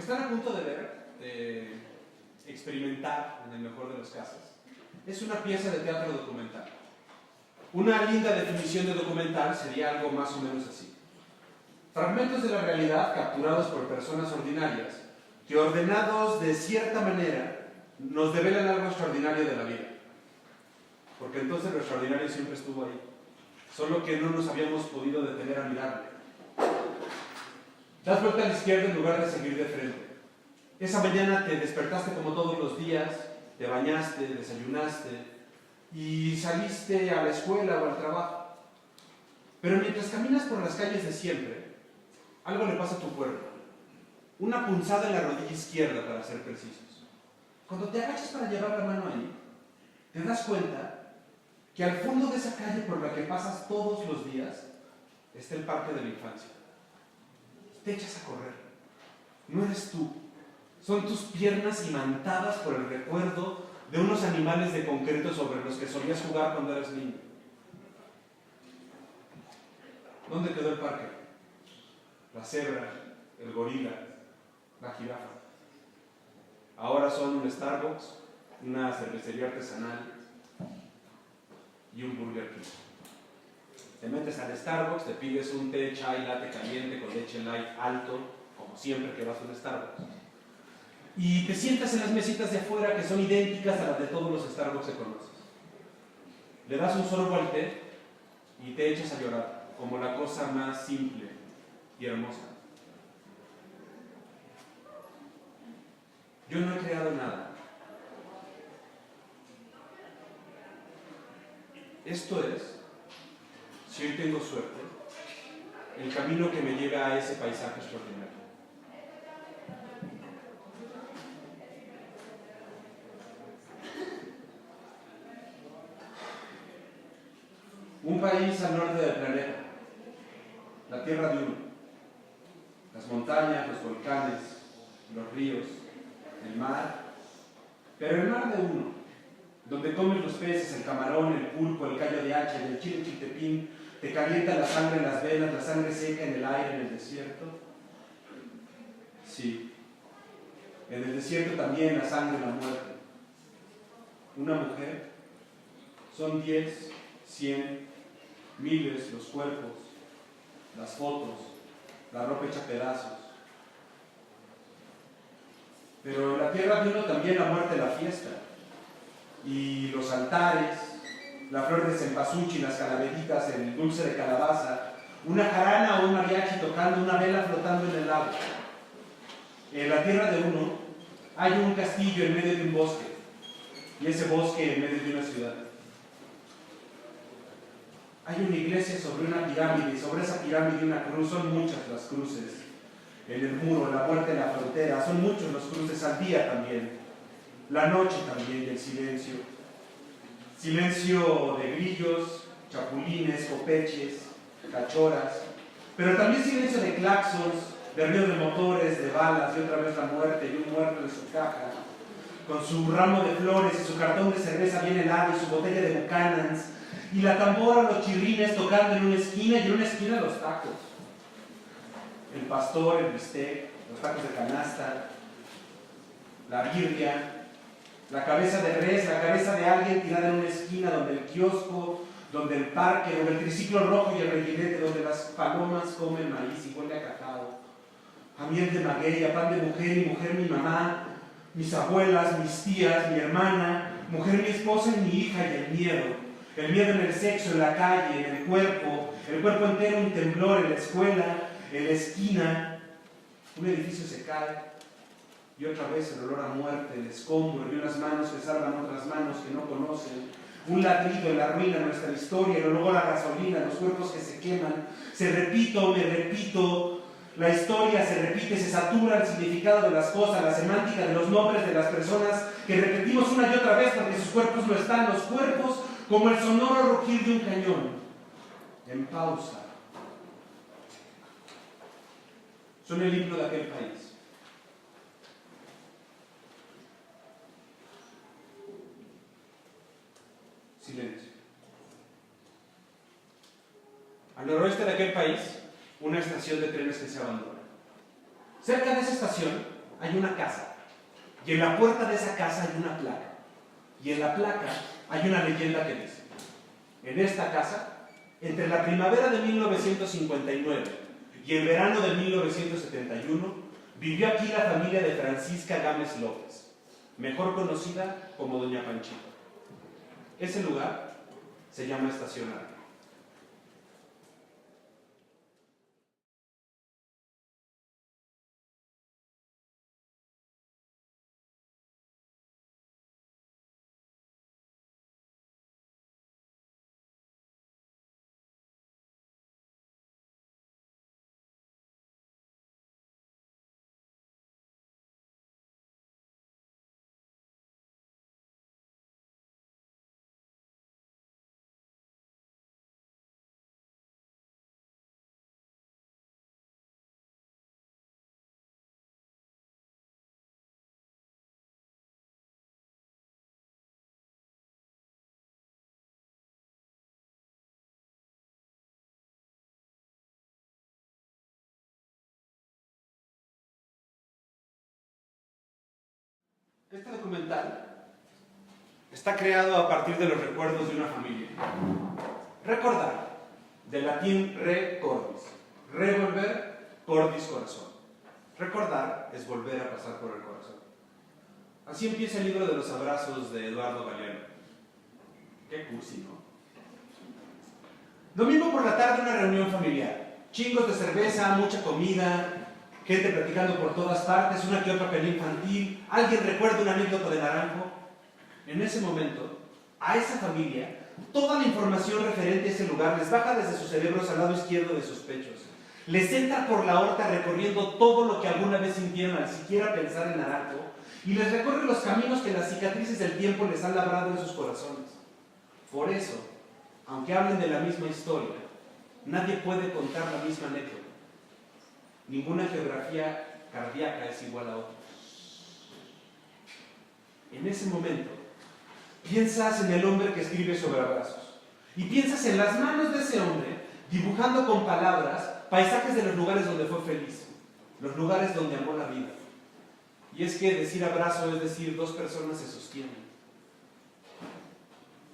están a punto de ver, de experimentar, en el mejor de los casos, es una pieza de teatro documental. Una linda definición de documental sería algo más o menos así. Fragmentos de la realidad capturados por personas ordinarias que, ordenados de cierta manera, nos develan algo extraordinario de la vida. Porque entonces lo extraordinario siempre estuvo ahí, solo que no nos habíamos podido detener a mirarlo. Das vuelta a la izquierda en lugar de seguir de frente. Esa mañana te despertaste como todos los días, te bañaste, desayunaste y saliste a la escuela o al trabajo. Pero mientras caminas por las calles de siempre, algo le pasa a tu cuerpo. Una punzada en la rodilla izquierda, para ser precisos. Cuando te agachas para llevar la mano ahí, te das cuenta que al fondo de esa calle por la que pasas todos los días está el parque de la infancia. Te echas a correr. No eres tú. Son tus piernas imantadas por el recuerdo de unos animales de concreto sobre los que solías jugar cuando eras niño. ¿Dónde quedó el parque? La cebra, el gorila, la jirafa. Ahora son un Starbucks, una cervecería artesanal y un Burger King. Te metes al Starbucks, te pides un té, chai, latte caliente con leche light alto, como siempre que vas a un Starbucks. Y te sientas en las mesitas de afuera que son idénticas a las de todos los Starbucks que conoces. Le das un sorbo al té y te echas a llorar, como la cosa más simple y hermosa. Yo no he creado nada. Esto es, si hoy tengo suerte, el camino que me lleva a ese paisaje extraordinario. Un país al norte del planeta, la tierra de uno, las montañas, los volcanes, los ríos, el mar, pero el mar de uno, donde comes los peces, el camarón, el pulpo, el callo de hacha, el chile chiltepín, te calienta la sangre en las venas, la sangre seca en el aire, en el desierto. Sí, en el desierto también la sangre, la muerte. Una mujer, son 10, 100, miles los cuerpos, las fotos, la ropa hecha pedazos. Pero en la tierra de uno también la muerte, la fiesta. Y los altares, la flor de cempasúchil, las calaveritas, el dulce de calabaza, una jarana o un mariachi tocando, una vela flotando en el agua. En la tierra de uno hay un castillo en medio de un bosque, y ese bosque en medio de una ciudad. Hay una iglesia sobre una pirámide, y sobre esa pirámide una cruz. Son muchas las cruces en el muro, la muerte en la frontera, son muchos los cruces al día también, la noche también, y el silencio. Silencio de grillos, chapulines, copeches, cachorras, pero también silencio de claxons, de ruido de motores, de balas, y otra vez la muerte, y un muerto en su caja, con su ramo de flores y su cartón de cerveza bien helado y su botella de Buchanan's, y la tambora, los chirrines tocando en una esquina, y en una esquina los tacos. El pastor, el bistec, los tacos de canasta, la birria, la cabeza de res, la cabeza de alguien tirada en una esquina, donde el kiosco, donde el parque, donde el triciclo rojo y el reguilete, donde las palomas comen maíz y huele a cacao, a miel de maguey, a pan de mujer, y mujer mi mamá, mis abuelas, mis tías, mi hermana, mujer mi esposa y mi hija, y el miedo. El miedo en el sexo, en la calle, en el cuerpo entero, un temblor en la escuela, en la esquina. Un edificio se cae y otra vez el olor a muerte, el escombro y unas manos que salvan otras manos que no conocen. Un ladrido en la ruina de nuestra historia, y luego la gasolina, los cuerpos que se queman. Se repito, me repito, la historia se repite, se satura el significado de las cosas, la semántica de los nombres de las personas que repetimos una y otra vez porque sus cuerpos no están, los cuerpos como el sonoro rugir de un cañón, en pausa. Son el himno de aquel país. Silencio. Al noroeste de aquel país, una estación de trenes que se abandona. Cerca de esa estación hay una casa. Y en la puerta de esa casa hay una placa. Y en la placa hay una leyenda que dice: en esta casa, entre la primavera de 1959 y el verano de 1971, vivió aquí la familia de Francisca Gámez López, mejor conocida como Doña Panchita. Ese lugar se llama Estación Naranjo. Este documental está creado a partir de los recuerdos de una familia. Recordar, del latín re cordis, revolver, cordis corazón. Recordar es volver a pasar por el corazón. Así empieza el libro de los abrazos de Eduardo Galeano. Qué cursi, ¿no? Domingo por la tarde, una reunión familiar. Chingos de cerveza, mucha comida, gente platicando por todas partes, una que otra pelea infantil. ¿Alguien recuerda una anécdota de Naranjo? En ese momento, a esa familia, toda la información referente a ese lugar les baja desde sus cerebros al lado izquierdo de sus pechos. Les entra por la aorta recorriendo todo lo que alguna vez sintieron al siquiera pensar en Naranjo, y les recorre los caminos que las cicatrices del tiempo les han labrado en sus corazones. Por eso, aunque hablen de la misma historia, nadie puede contar la misma anécdota. Ninguna geografía cardíaca es igual a otra. En ese momento, piensas en el hombre que escribe sobre abrazos. Y piensas en las manos de ese hombre, dibujando con palabras paisajes de los lugares donde fue feliz, los lugares donde amó la vida. Y es que decir abrazo es decir dos personas se sostienen.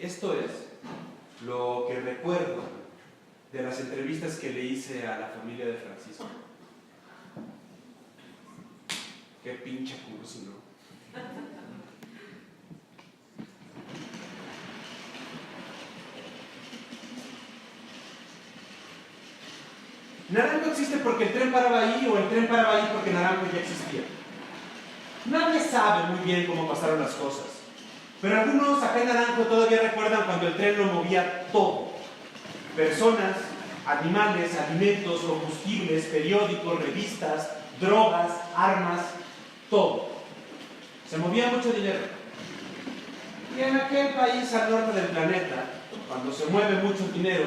Esto es lo que recuerdo de las entrevistas que le hice a la familia de Francisco. Qué pinche cursi, ¿no? Naranjo existe porque el tren paraba ahí, o el tren paraba ahí porque Naranjo ya existía. Nadie sabe muy bien cómo pasaron las cosas, pero algunos acá en Naranjo todavía recuerdan cuando el tren lo movía todo. Personas, animales, alimentos, combustibles, periódicos, revistas, drogas, armas, todo. Se movía mucho dinero. Y en aquel país al norte del planeta, cuando se mueve mucho dinero,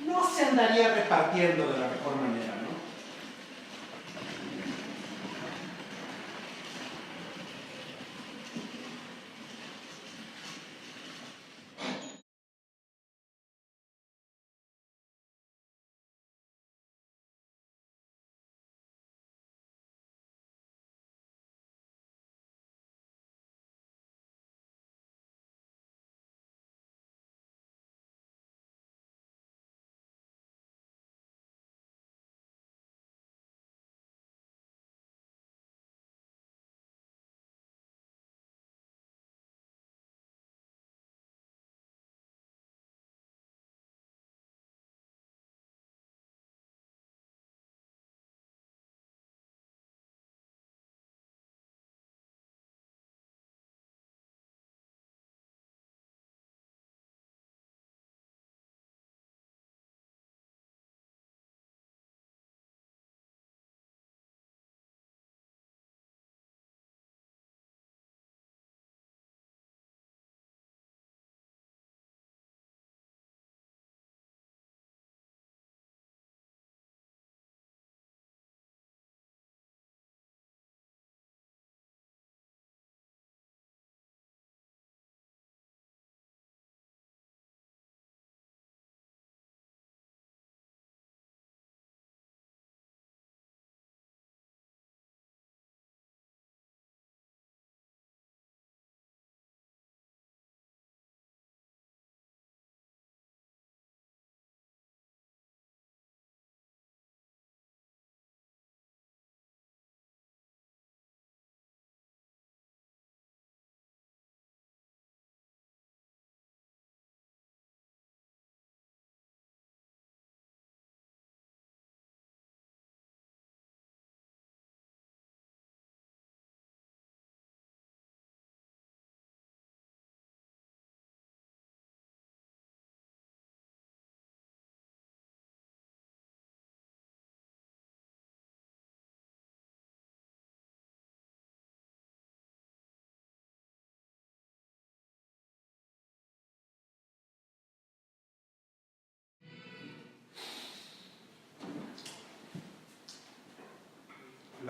no se andaría repartiendo de la mejor manera, ¿no?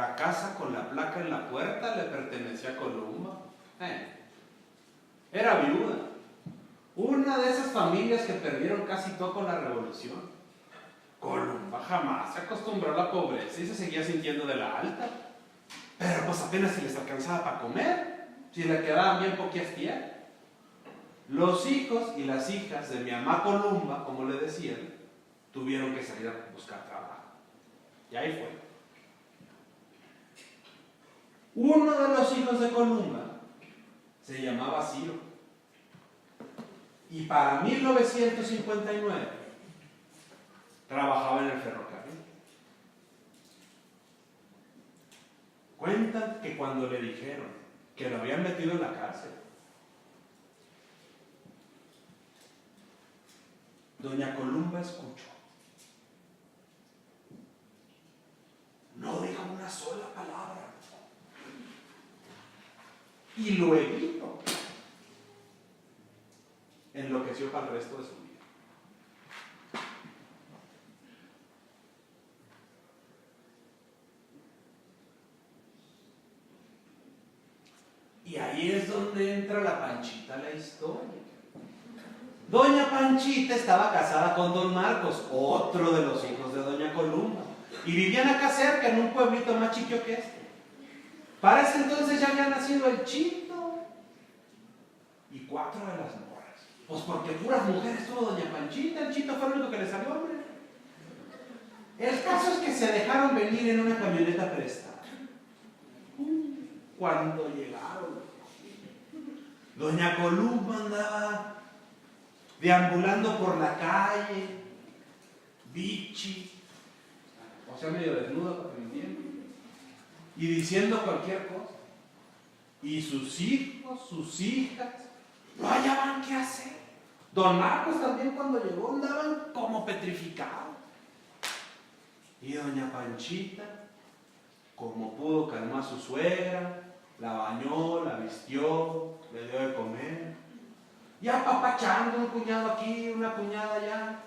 La casa con la placa en la puerta le pertenecía a Columba. Era viuda. Una de esas familias que perdieron casi todo con la revolución. Columba jamás se acostumbró a la pobreza y se seguía sintiendo de la alta. Pero pues apenas si les alcanzaba para comer, si le quedaban bien poquias tías. Los hijos y las hijas de mi mamá Columba, como le decían, tuvieron que salir a buscar trabajo. Y ahí fue. Uno de los hijos de Columba se llamaba Ciro. Y para 1959 trabajaba en el ferrocarril. Cuentan que cuando le dijeron que lo habían metido en la cárcel, doña Columba escuchó. No dijo una sola palabra. Y luego enloqueció para el resto de su vida. Y ahí es donde entra la Panchita a la historia. Doña Panchita estaba casada con don Marcos, otro de los hijos de doña Columba, y vivían acá cerca, en un pueblito más chiquio que este. Para ese entonces ya había nacido el Chito y 4 de las morras. Pues porque puras mujeres tuvo doña Panchita, el Chito fue el único que le salió hombre. El caso es que se dejaron venir en una camioneta prestada. Cuando llegaron, doña Columba andaba deambulando por la calle, bichi, o sea, medio desnuda para que me entiendan, y diciendo cualquier cosa. Y sus hijos, sus hijas, no hallaban qué hacer. Don Marcos también cuando llegó andaban como petrificados. Y doña Panchita, como pudo, calmó a su suegra, la bañó, la vistió, le dio de comer. Y apapachando un cuñado aquí, una cuñada allá,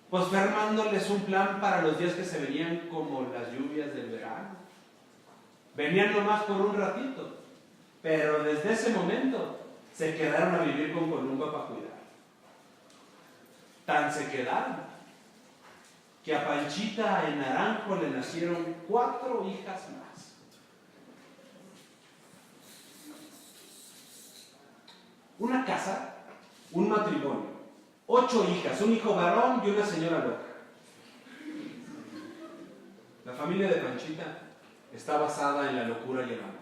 pues fue armándoles un plan para los días que se venían como las lluvias del verano. Venían nomás por un ratito, pero desde ese momento se quedaron a vivir con Columba para cuidar. Tan se quedaron que a Panchita en Naranjo le nacieron 4 hijas más. Una casa, un matrimonio, 8 hijas, un hijo varón y una señora loca. La familia de Panchita está basada en la locura y el amor.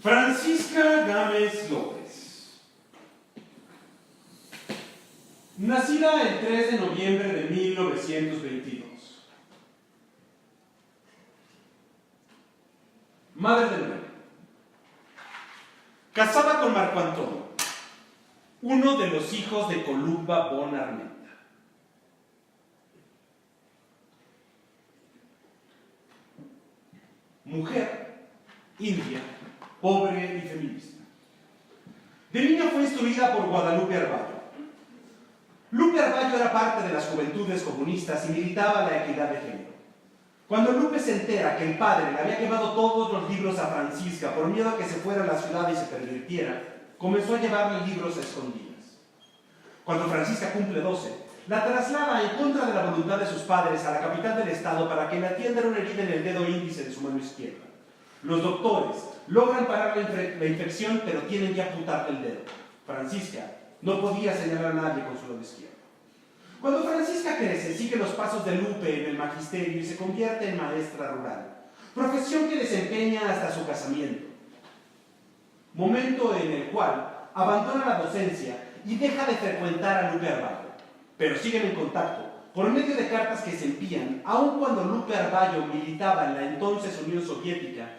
Francisca Gámez López, nacida el 3 de noviembre de 1922, madre de 9, casada con Marco Antonio, uno de los hijos de Columba von Armenta. Mujer, india, pobre y feminista. De niña fue instruida por Guadalupe Arballo. Lupe Arballo era parte de las juventudes comunistas y militaba la equidad de género. Cuando Lupe se entera que el padre le había quemado todos los libros a Francisca por miedo a que se fuera a la ciudad y se pervirtiera, comenzó a llevarle libros a escondidas. Cuando Francisca cumple 12, la traslada en contra de la voluntad de sus padres a la capital del estado para que le atiendan una herida en el dedo índice de su mano izquierda. Los doctores logran parar la infección, pero tienen que amputarle el dedo. Francisca no podía señalar a nadie con su dedo izquierdo. Cuando Francisca crece, sigue los pasos de Lupe en el magisterio y se convierte en maestra rural, profesión que desempeña hasta su casamiento. Momento en el cual abandona la docencia y deja de frecuentar a Lupe Arballo, pero siguen en contacto por medio de cartas que se envían, aun cuando Lupe Arballo militaba en la entonces Unión Soviética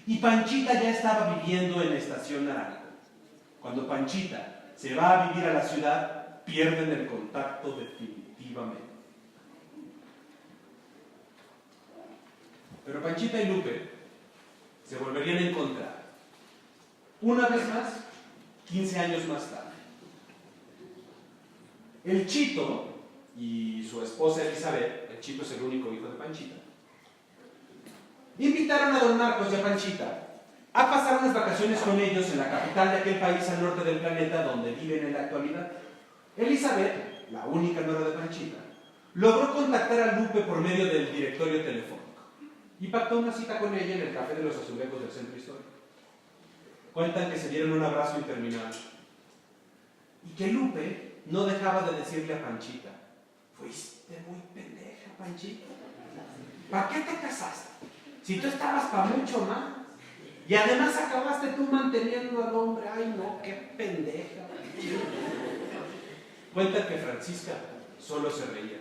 y Panchita ya estaba viviendo en la estación Naranjo. Cuando Panchita se va a vivir a la ciudad, pierden el contacto definitivamente. Pero Panchita y Lupe se volverían a encontrar Una vez más, 15 años más tarde. El Chito y su esposa Elizabeth, el Chito es el único hijo de Panchita, invitaron a don Marcos y a Panchita a pasar unas vacaciones con ellos en la capital de aquel país al norte del planeta donde viven en la actualidad. Elizabeth, la única nuera de Panchita, logró contactar a Lupe por medio del directorio telefónico y pactó una cita con ella en el Café de los Azulejos del Centro Histórico. Cuentan que se dieron un abrazo interminable y que Lupe no dejaba de decirle a Panchita: fuiste muy pendeja, Panchita. ¿Para qué te casaste? Si tú estabas para mucho más. Y además acabaste tú manteniendo al hombre. Ay, no, qué pendeja. Cuentan que Francisca solo se reía.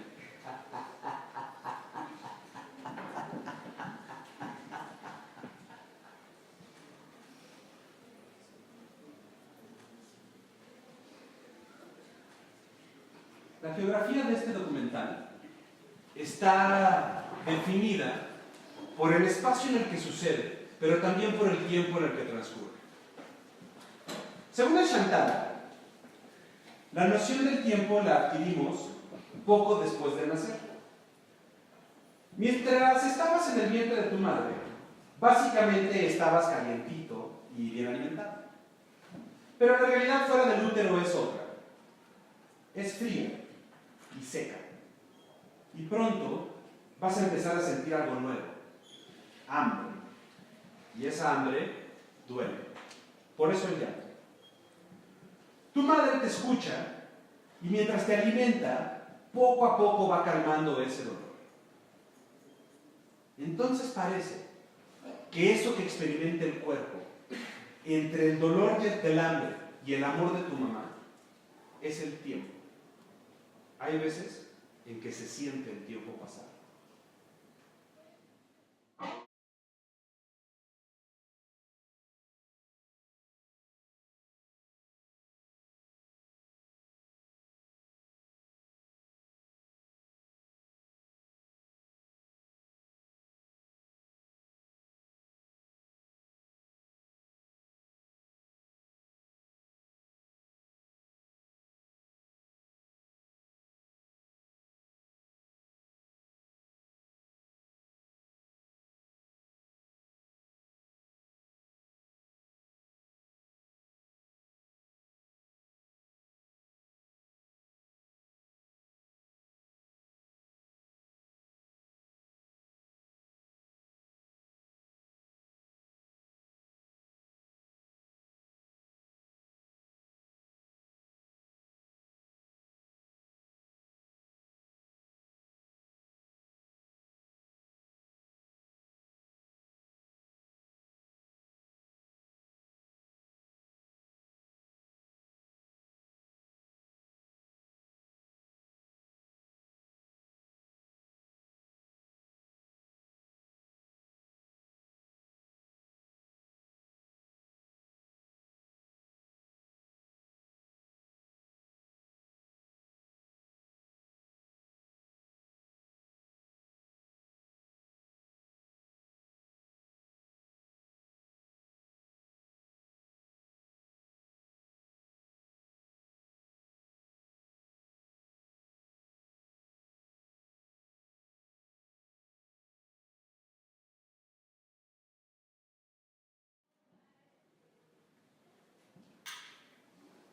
La geografía de este documental está definida por el espacio en el que sucede, pero también por el tiempo en el que transcurre. Según el Chantal, la noción del tiempo la adquirimos poco después de nacer. Mientras estabas en el vientre de tu madre, básicamente estabas calientito y bien alimentado. Pero la realidad fuera del útero es otra. Es fría y seca. Y pronto vas a empezar a sentir algo nuevo: hambre. Y esa hambre duele. Por eso el llanto. Tu madre te escucha y mientras te alimenta, poco a poco va calmando ese dolor. Entonces parece que eso que experimenta el cuerpo entre el dolor del hambre y el amor de tu mamá es el tiempo. Hay veces en que se siente el tiempo pasar.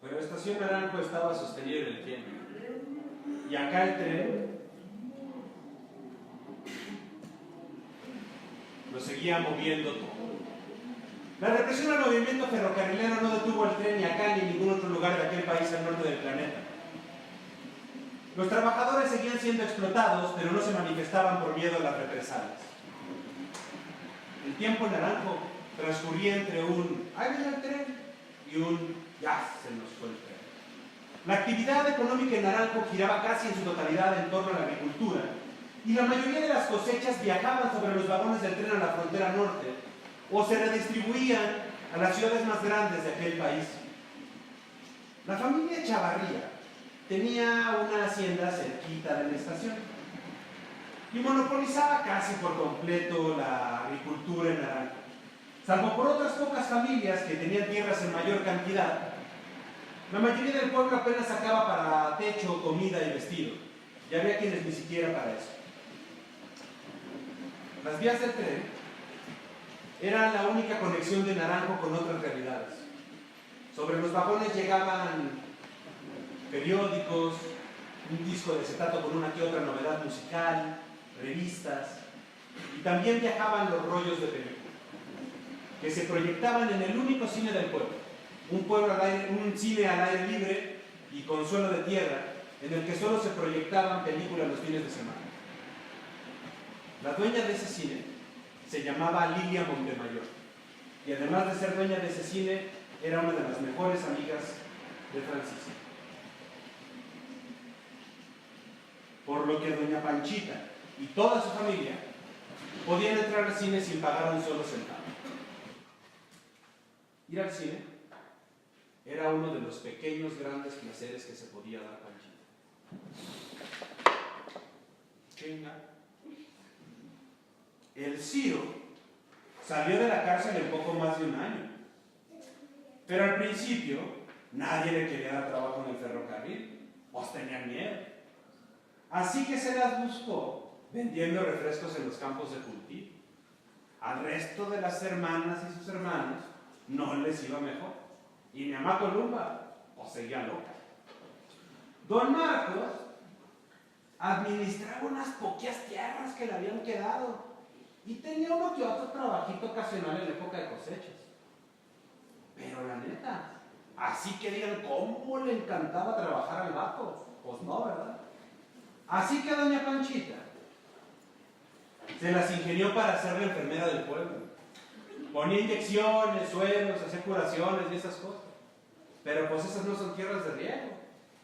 Pero Estación Naranjo estaba sostenido en el tiempo. Y acá el tren lo seguía moviendo todo. La represión al movimiento ferrocarrilero no detuvo el tren ni acá ni en ningún otro lugar de aquel país al norte del planeta. Los trabajadores seguían siendo explotados, pero no se manifestaban por miedo a las represalias. El tiempo naranjo transcurría entre un ¡ahí viene el tren! Y un ¡ya se nos fue el tren! La actividad económica en Naranjo giraba casi en su totalidad en torno a la agricultura, y la mayoría de las cosechas viajaban sobre los vagones del tren a la frontera norte, o se redistribuían a las ciudades más grandes de aquel país. La familia Chavarría tenía una hacienda cerquita de la estación y monopolizaba casi por completo la agricultura en Naranjo. Salvo por otras pocas familias que tenían tierras en mayor cantidad, la mayoría del pueblo apenas sacaba para techo, comida y vestido. Y había quienes ni siquiera para eso. Las vías del tren eran la única conexión de Naranjo con otras realidades. Sobre los vagones llegaban periódicos, un disco de acetato con una que otra novedad musical, revistas, y también viajaban los rollos de película, que se proyectaban en el único cine del pueblo, un cine al aire libre y con suelo de tierra, en el que solo se proyectaban películas los fines de semana. La dueña de ese cine se llamaba Lilia Montemayor, y además de ser dueña de ese cine, era una de las mejores amigas de Francisco. Por lo que doña Panchita y toda su familia podían entrar al cine sin pagar un solo centavo. Ir al cine era uno de los pequeños grandes placeres que se podía dar Panchita. Chinga. El Ciro salió de la cárcel en poco más de un año, pero al principio nadie le quería dar trabajo en el ferrocarril, pues tenían miedo. Así que se las buscó vendiendo refrescos en los campos de cultivo. Al resto de las hermanas y sus hermanos no les iba mejor. Y mi mamá Columba, pues seguía loca. Don Marcos administraba unas poquias tierras que le habían quedado y tenía uno que otro trabajito ocasional en época de cosechas. Pero la neta, así que digan cómo le encantaba trabajar al vato, pues no, ¿verdad? Así que doña Panchita se las ingenió para ser la enfermera del pueblo. Ponía inyecciones, sueros, hacía curaciones y esas cosas. Pero pues esas no son tierras de riego.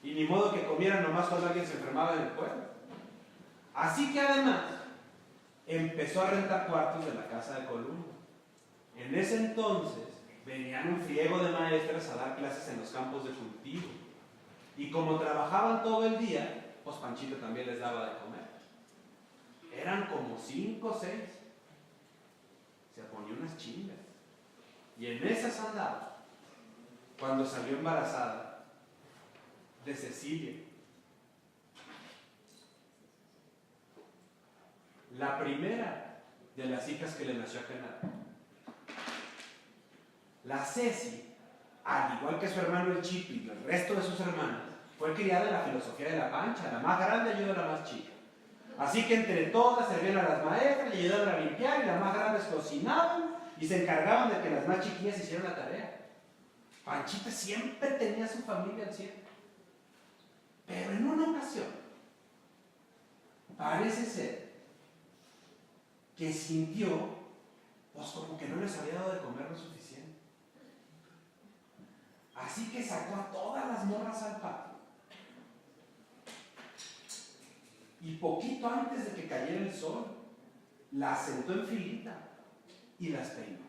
Y ni modo que comieran nomás cuando alguien se enfermaba en el pueblo. Así que además empezó a rentar cuartos de la casa de Columba. En ese entonces venían un friego de maestras a dar clases en los campos de cultivo. Y como trabajaban todo el día, pues Panchita también les daba de comer. Eran como 5 o 6. Se ponía unas chingas. Y en esas andaba cuando salió embarazada de Cecilia, la primera de las hijas que le nació a Genaro. La Ceci, al igual que su hermano el Chipi y el resto de sus hermanas, fue criada en la filosofía de la Pancha. La más grande ayuda a la más chica. Así que entre todas servían a las maestras y ayudaban a limpiar, y las más grandes cocinaban y se encargaban de que las más chiquillas hicieran la tarea. Panchita siempre tenía a su familia al cielo. Pero en una ocasión, parece ser que sintió, pues como que no les había dado de comer lo suficiente. Así que sacó a todas las morras al patio. Y poquito antes de que cayera el sol, las sentó en filita y las peinó.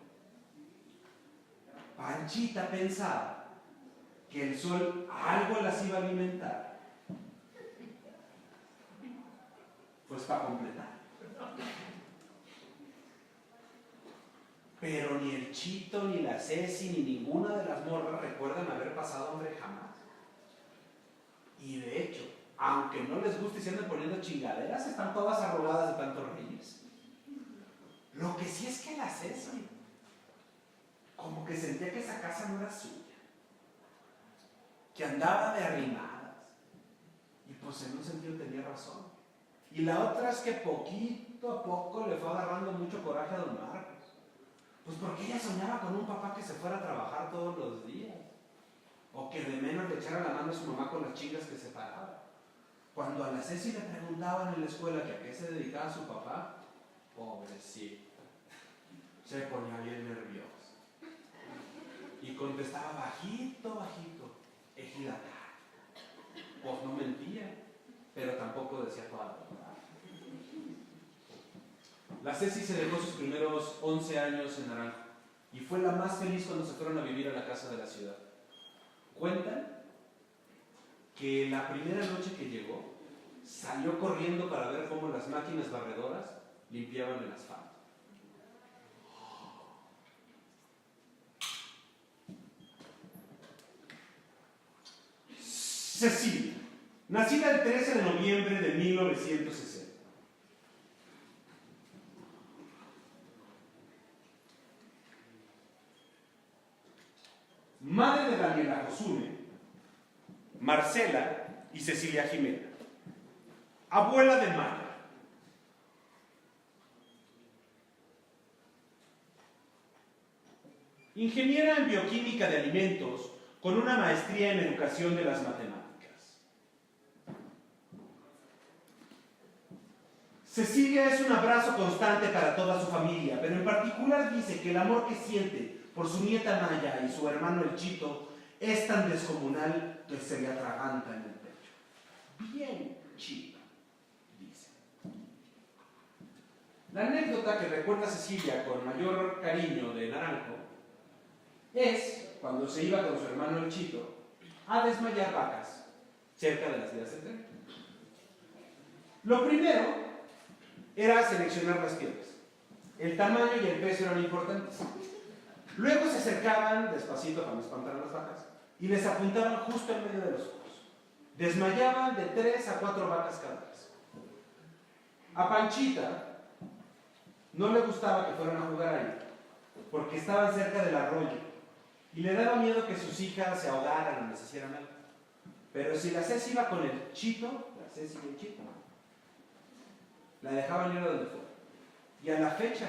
Panchita pensaba que el sol algo las iba a alimentar, pues para completar. Pero ni el Chito, ni la Ceci, ni ninguna de las morras recuerdan haber pasado hambre jamás. Y de hecho, aunque no les guste y se anden poniendo chingaderas, están todas arrugadas de tanto reírse. Lo que sí es que la Ceci como que sentía que esa casa no era suya, que andaba de arrimadas, y pues en un sentido tenía razón. Y la otra es que poquito a poco le fue agarrando mucho coraje a don Marcos, pues porque ella soñaba con un papá que se fuera a trabajar todos los días, o que de menos le echara la mano a su mamá con las chingas que se paraba. Cuando a la Ceci le preguntaban en la escuela que a qué se dedicaba su papá, pobrecita, se ponía bien nerviosa. Y contestaba bajito, bajito, ejidatario. Pues no mentía, pero tampoco decía toda la verdad. La Ceci se dejó sus primeros 11 años en Naranjo y fue la más feliz cuando se fueron a vivir a la casa de la ciudad. Cuentan que la primera noche que llegó, salió corriendo para ver cómo las máquinas barredoras limpiaban el asfalto. Cecilia, nacida el 13 de noviembre de 1960. Madre de Daniela Josune, Marcela y Cecilia Jimena. Abuela de Maya. Ingeniera en bioquímica de alimentos con una maestría en educación de las matemáticas. Cecilia es un abrazo constante para toda su familia, pero en particular dice que el amor que siente por su nieta Maya y su hermano el Chito es tan descomunal que se le atraganta en el pecho. Bien chido, dice. La anécdota que recuerda Cecilia con mayor cariño de Naranjo es cuando se iba con su hermano el Chito a desmayar vacas cerca de las vías del tren. Lo primero era seleccionar las piedras. El tamaño y el peso eran importantes. Luego se acercaban despacito para no espantar a las vacas y les apuntaban justo en medio de los ojos. Desmayaban de 3 a 4 vacas cada vez. A Panchita no le gustaba que fueran a jugar ahí, porque estaban cerca del arroyo y le daba miedo que sus hijas se ahogaran o les hicieran algo. Pero si la Ceci iba con el Chito, la Ceci y el Chito, la dejaban ir a donde fuera. Y a la fecha,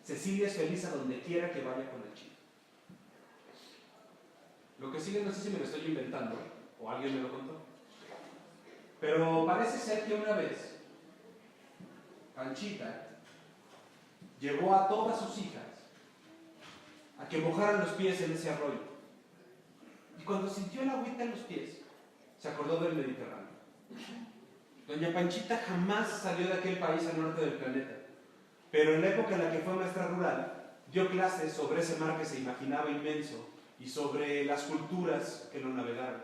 Cecilia es feliz a donde quiera que vaya con el Chito. Lo que sigue no sé si me lo estoy inventando o alguien me lo contó. Pero parece ser que una vez Panchita llevó a todas sus hijas a que mojaran los pies en ese arroyo. Y cuando sintió el agüita en los pies, se acordó del Mediterráneo. Doña Panchita jamás salió de aquel país al norte del planeta, pero en la época en la que fue maestra rural, dio clases sobre ese mar que se imaginaba inmenso y sobre las culturas que lo navegaron.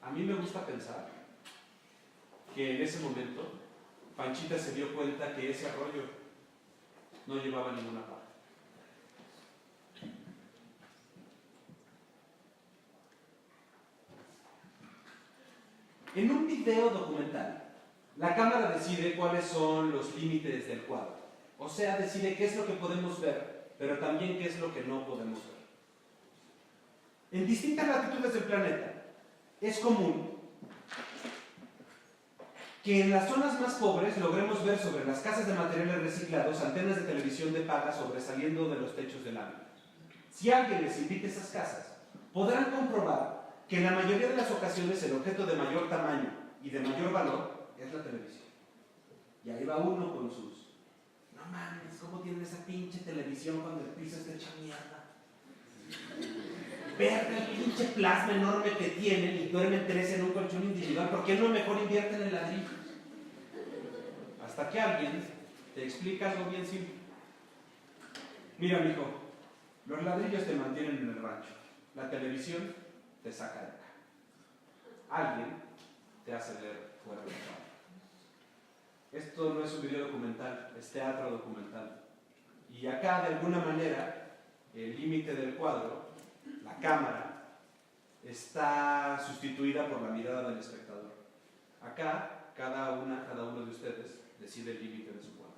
A mí me gusta pensar que en ese momento Panchita se dio cuenta que ese arroyo no llevaba a ninguna parte. En un video documental, la cámara decide cuáles son los límites del cuadro. O sea, decide qué es lo que podemos ver, pero también qué es lo que no podemos ver. En distintas latitudes del planeta, es común que en las zonas más pobres logremos ver sobre las casas de materiales reciclados antenas de televisión de paga sobresaliendo de los techos del lámina. Si alguien les invita a esas casas, podrán comprobar que en la mayoría de las ocasiones el objeto de mayor tamaño y de mayor valor es la televisión. Y ahí va uno con sus: no mames, ¿cómo tienen esa pinche televisión cuando el piso está hecho mierda? Vean el pinche plasma enorme que tienen y duermen 3 en un colchón individual. ¿Por qué no mejor invierten en ladrillos? Hasta que alguien te explica algo bien simple. Mira, mijo, los ladrillos te mantienen en el rancho. La televisión te saca de acá. Alguien te hace ver fuera del cuadro. Esto no es un video documental, es teatro documental. Y acá, de alguna manera, el límite del cuadro, la cámara, está sustituida por la mirada del espectador. Acá, cada uno de ustedes decide el límite de su cuadro.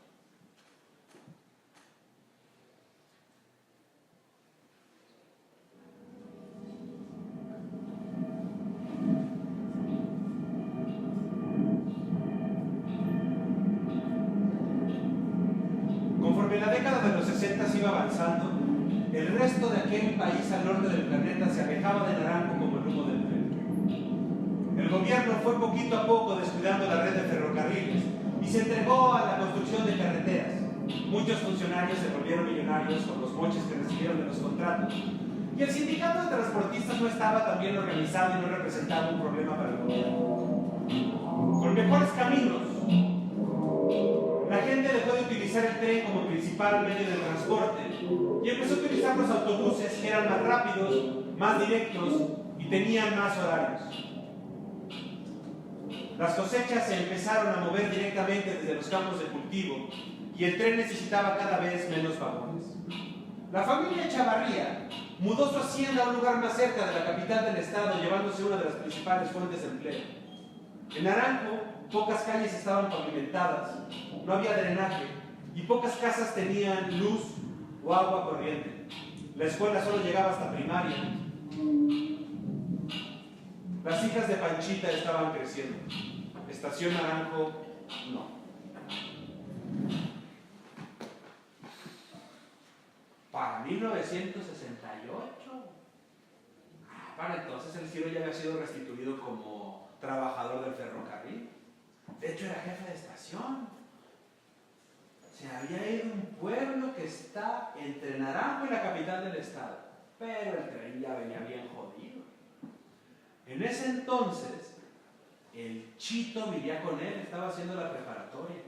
Conforme la década de los 60 iba avanzando, el resto de aquel país al norte del planeta se alejaba de Naranjo como el humo del tren. El gobierno fue poquito a poco descuidando la red de ferrocarriles y se entregó a la construcción de carreteras. Muchos funcionarios se volvieron millonarios con los moches que recibieron de los contratos. Y el sindicato de transportistas no estaba tan bien organizado y no representaba un problema para el gobierno. Con mejores caminos, la gente dejó de utilizar el tren como principal medio de transporte y empezó a utilizar los autobuses, que eran más rápidos, más directos y tenían más horarios. Las cosechas se empezaron a mover directamente desde los campos de cultivo y el tren necesitaba cada vez menos vagones. La familia Chavarría Mudó su hacienda a un lugar más cerca de la capital del estado, llevándose una de las principales fuentes de empleo. En Naranjo, pocas calles estaban pavimentadas, no había drenaje y pocas casas tenían luz o agua corriente. La escuela solo llegaba hasta primaria. Las hijas de Panchita estaban creciendo. Estación Naranjo, no. Para 1968. Para entonces el Ciro ya había sido restituido como trabajador del ferrocarril. De hecho era jefe de estación. Se había ido a un pueblo que está entre Naranjo y la capital del estado. Pero el tren ya venía bien jodido. En ese entonces, el Chito vivía con él, estaba haciendo la preparatoria.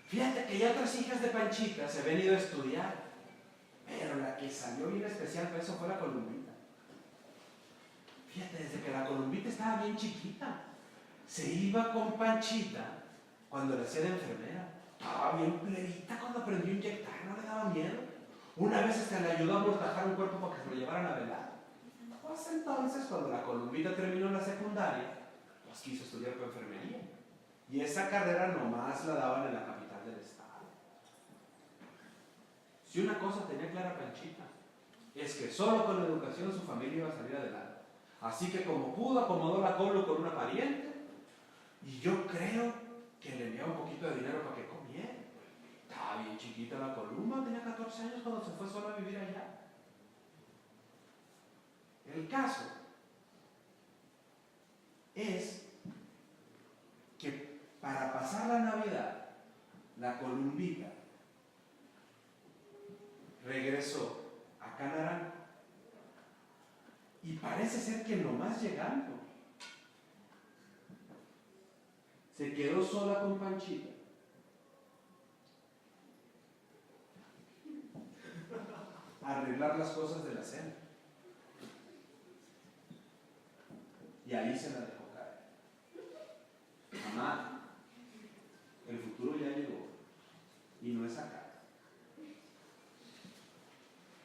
Fíjate que ya otras hijas de Panchita se habían ido a estudiar, pero la que salió bien especial para eso fue la Columbita. Fíjate, desde que la Columbita estaba bien chiquita, se iba con Panchita cuando le hacía de enfermera. Estaba bien plebita cuando aprendió a inyectar, no le daba miedo. Una vez hasta le ayudó a amortajar un cuerpo para que se lo llevaran a velar. Pues entonces, cuando la Columbita terminó la secundaria, pues quiso estudiar con enfermería. Y esa carrera nomás la daban en la capital del estado. Si una cosa tenía clara Panchita, es que solo con la educación su familia iba a salir adelante. Así que como pudo, acomodó la colo con una pariente, y yo creo que le enviaba un poquito de dinero para que comiera. Estaba bien chiquita la Columba, tenía 14 años cuando se fue sola a vivir allá. El caso es que para pasar la Navidad, la Columbita regresó a Naranjo. Y parece ser que nomás llegando, se quedó sola con Panchita. A arreglar las cosas de la cena. Y ahí se la dejó caer. Mamá, el futuro ya llegó y no es acá.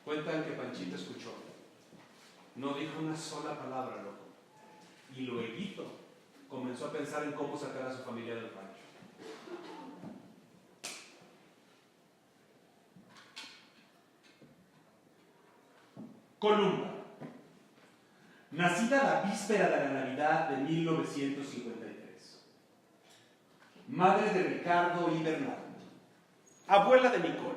Cuentan que Panchita escuchó. No dijo una sola palabra, loco. Y luego comenzó a pensar en cómo sacar a su familia del rancho. Columba, nacida la víspera de la Navidad de 1953. Madre de Ricardo y Bernardo. Abuela de Nicole.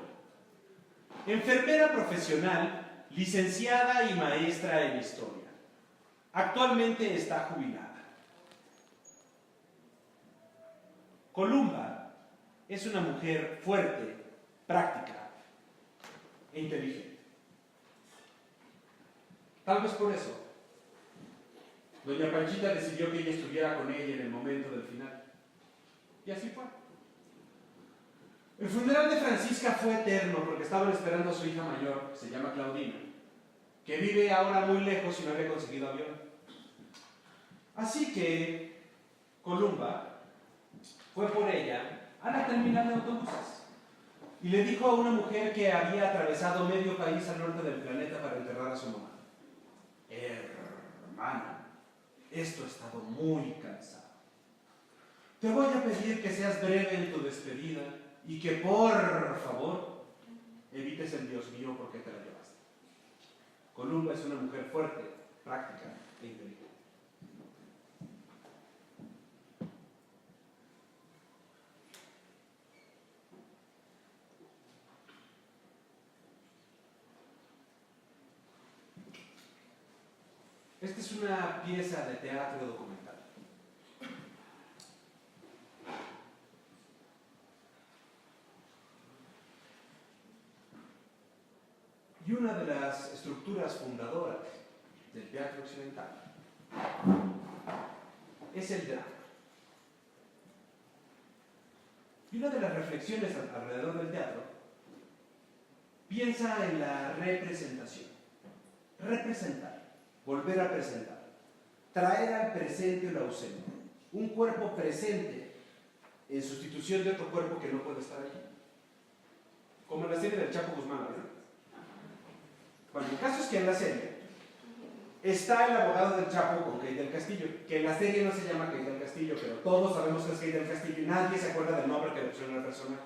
Enfermera profesional, licenciada y maestra en historia. Actualmente está jubilada. Columba es una mujer fuerte, práctica e inteligente. Tal vez por eso, doña Panchita decidió que ella estuviera con ella en el momento del final. Y así fue. El funeral de Francisca fue eterno porque estaban esperando a su hija mayor, que se llama Claudina, que vive ahora muy lejos y no había conseguido avión. Así que Columba fue por ella a la terminal de autobuses y le dijo a una mujer que había atravesado medio país al norte del planeta para enterrar a su mamá: hermana, esto ha estado muy cansado. Te voy a pedir que seas breve en tu despedida y que por favor evites el Dios mío porque te la llevaste. Columba es una mujer fuerte, práctica e inteligente. Esta es una pieza de teatro documental. Y una de las estructuras fundadoras del teatro occidental es el drama. Y una de las reflexiones alrededor del teatro piensa en la representación. Representar, volver a presentar, traer al presente lo ausente, un cuerpo presente en sustitución de otro cuerpo que no puede estar allí. Como en la serie del Chapo Guzmán, ¿verdad? Bueno, el caso es que en la serie está el abogado del Chapo con Kate del Castillo, que en la serie no se llama Kate del Castillo, pero todos sabemos que es Kate del Castillo y nadie se acuerda del nombre que le pusieron al personaje.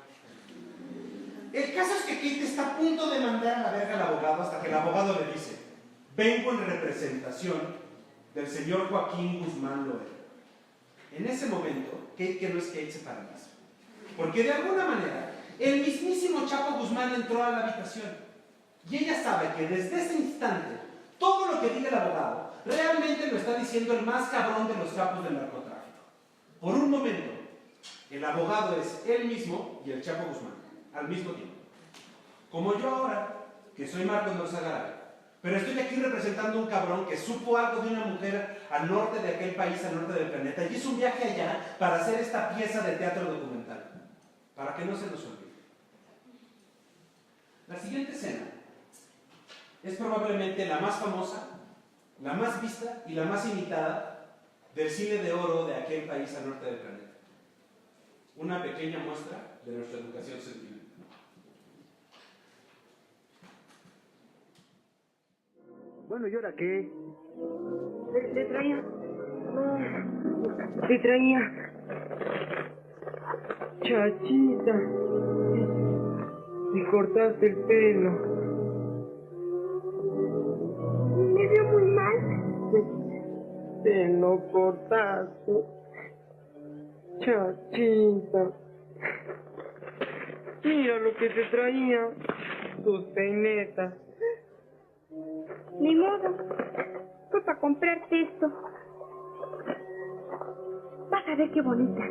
El caso es que Kate está a punto de mandar a la verga al abogado hasta que el abogado le dice: vengo en representación del señor Joaquín Guzmán Loera. En ese momento, Kate, que no es Kate, se paraliza. Porque de alguna manera, el mismísimo Chapo Guzmán entró a la habitación. Y ella sabe que desde ese instante, todo lo que diga el abogado, realmente lo está diciendo el más cabrón de los capos del narcotráfico. Por un momento, el abogado es él mismo y el Chapo Guzmán, al mismo tiempo. Como yo ahora, que soy Marcos Norzagaray, pero estoy aquí representando a un cabrón que supo algo de una mujer al norte de aquel país, al norte del planeta, y hizo un viaje allá para hacer esta pieza de teatro documental, para que no se nos olvide. La siguiente escena es probablemente la más famosa, la más vista y la más imitada del cine de oro de aquel país al norte del planeta. Una pequeña muestra de nuestra educación sentimental. Bueno, ¿y ahora qué? Te traía. No. Te traía. Chachita. Me cortaste el pelo. Me veo muy mal. Te lo cortaste. Chachita. Mira lo que te traía. Tus peinetas. Ni modo. Fue para comprarte esto. Vas a ver qué bonita.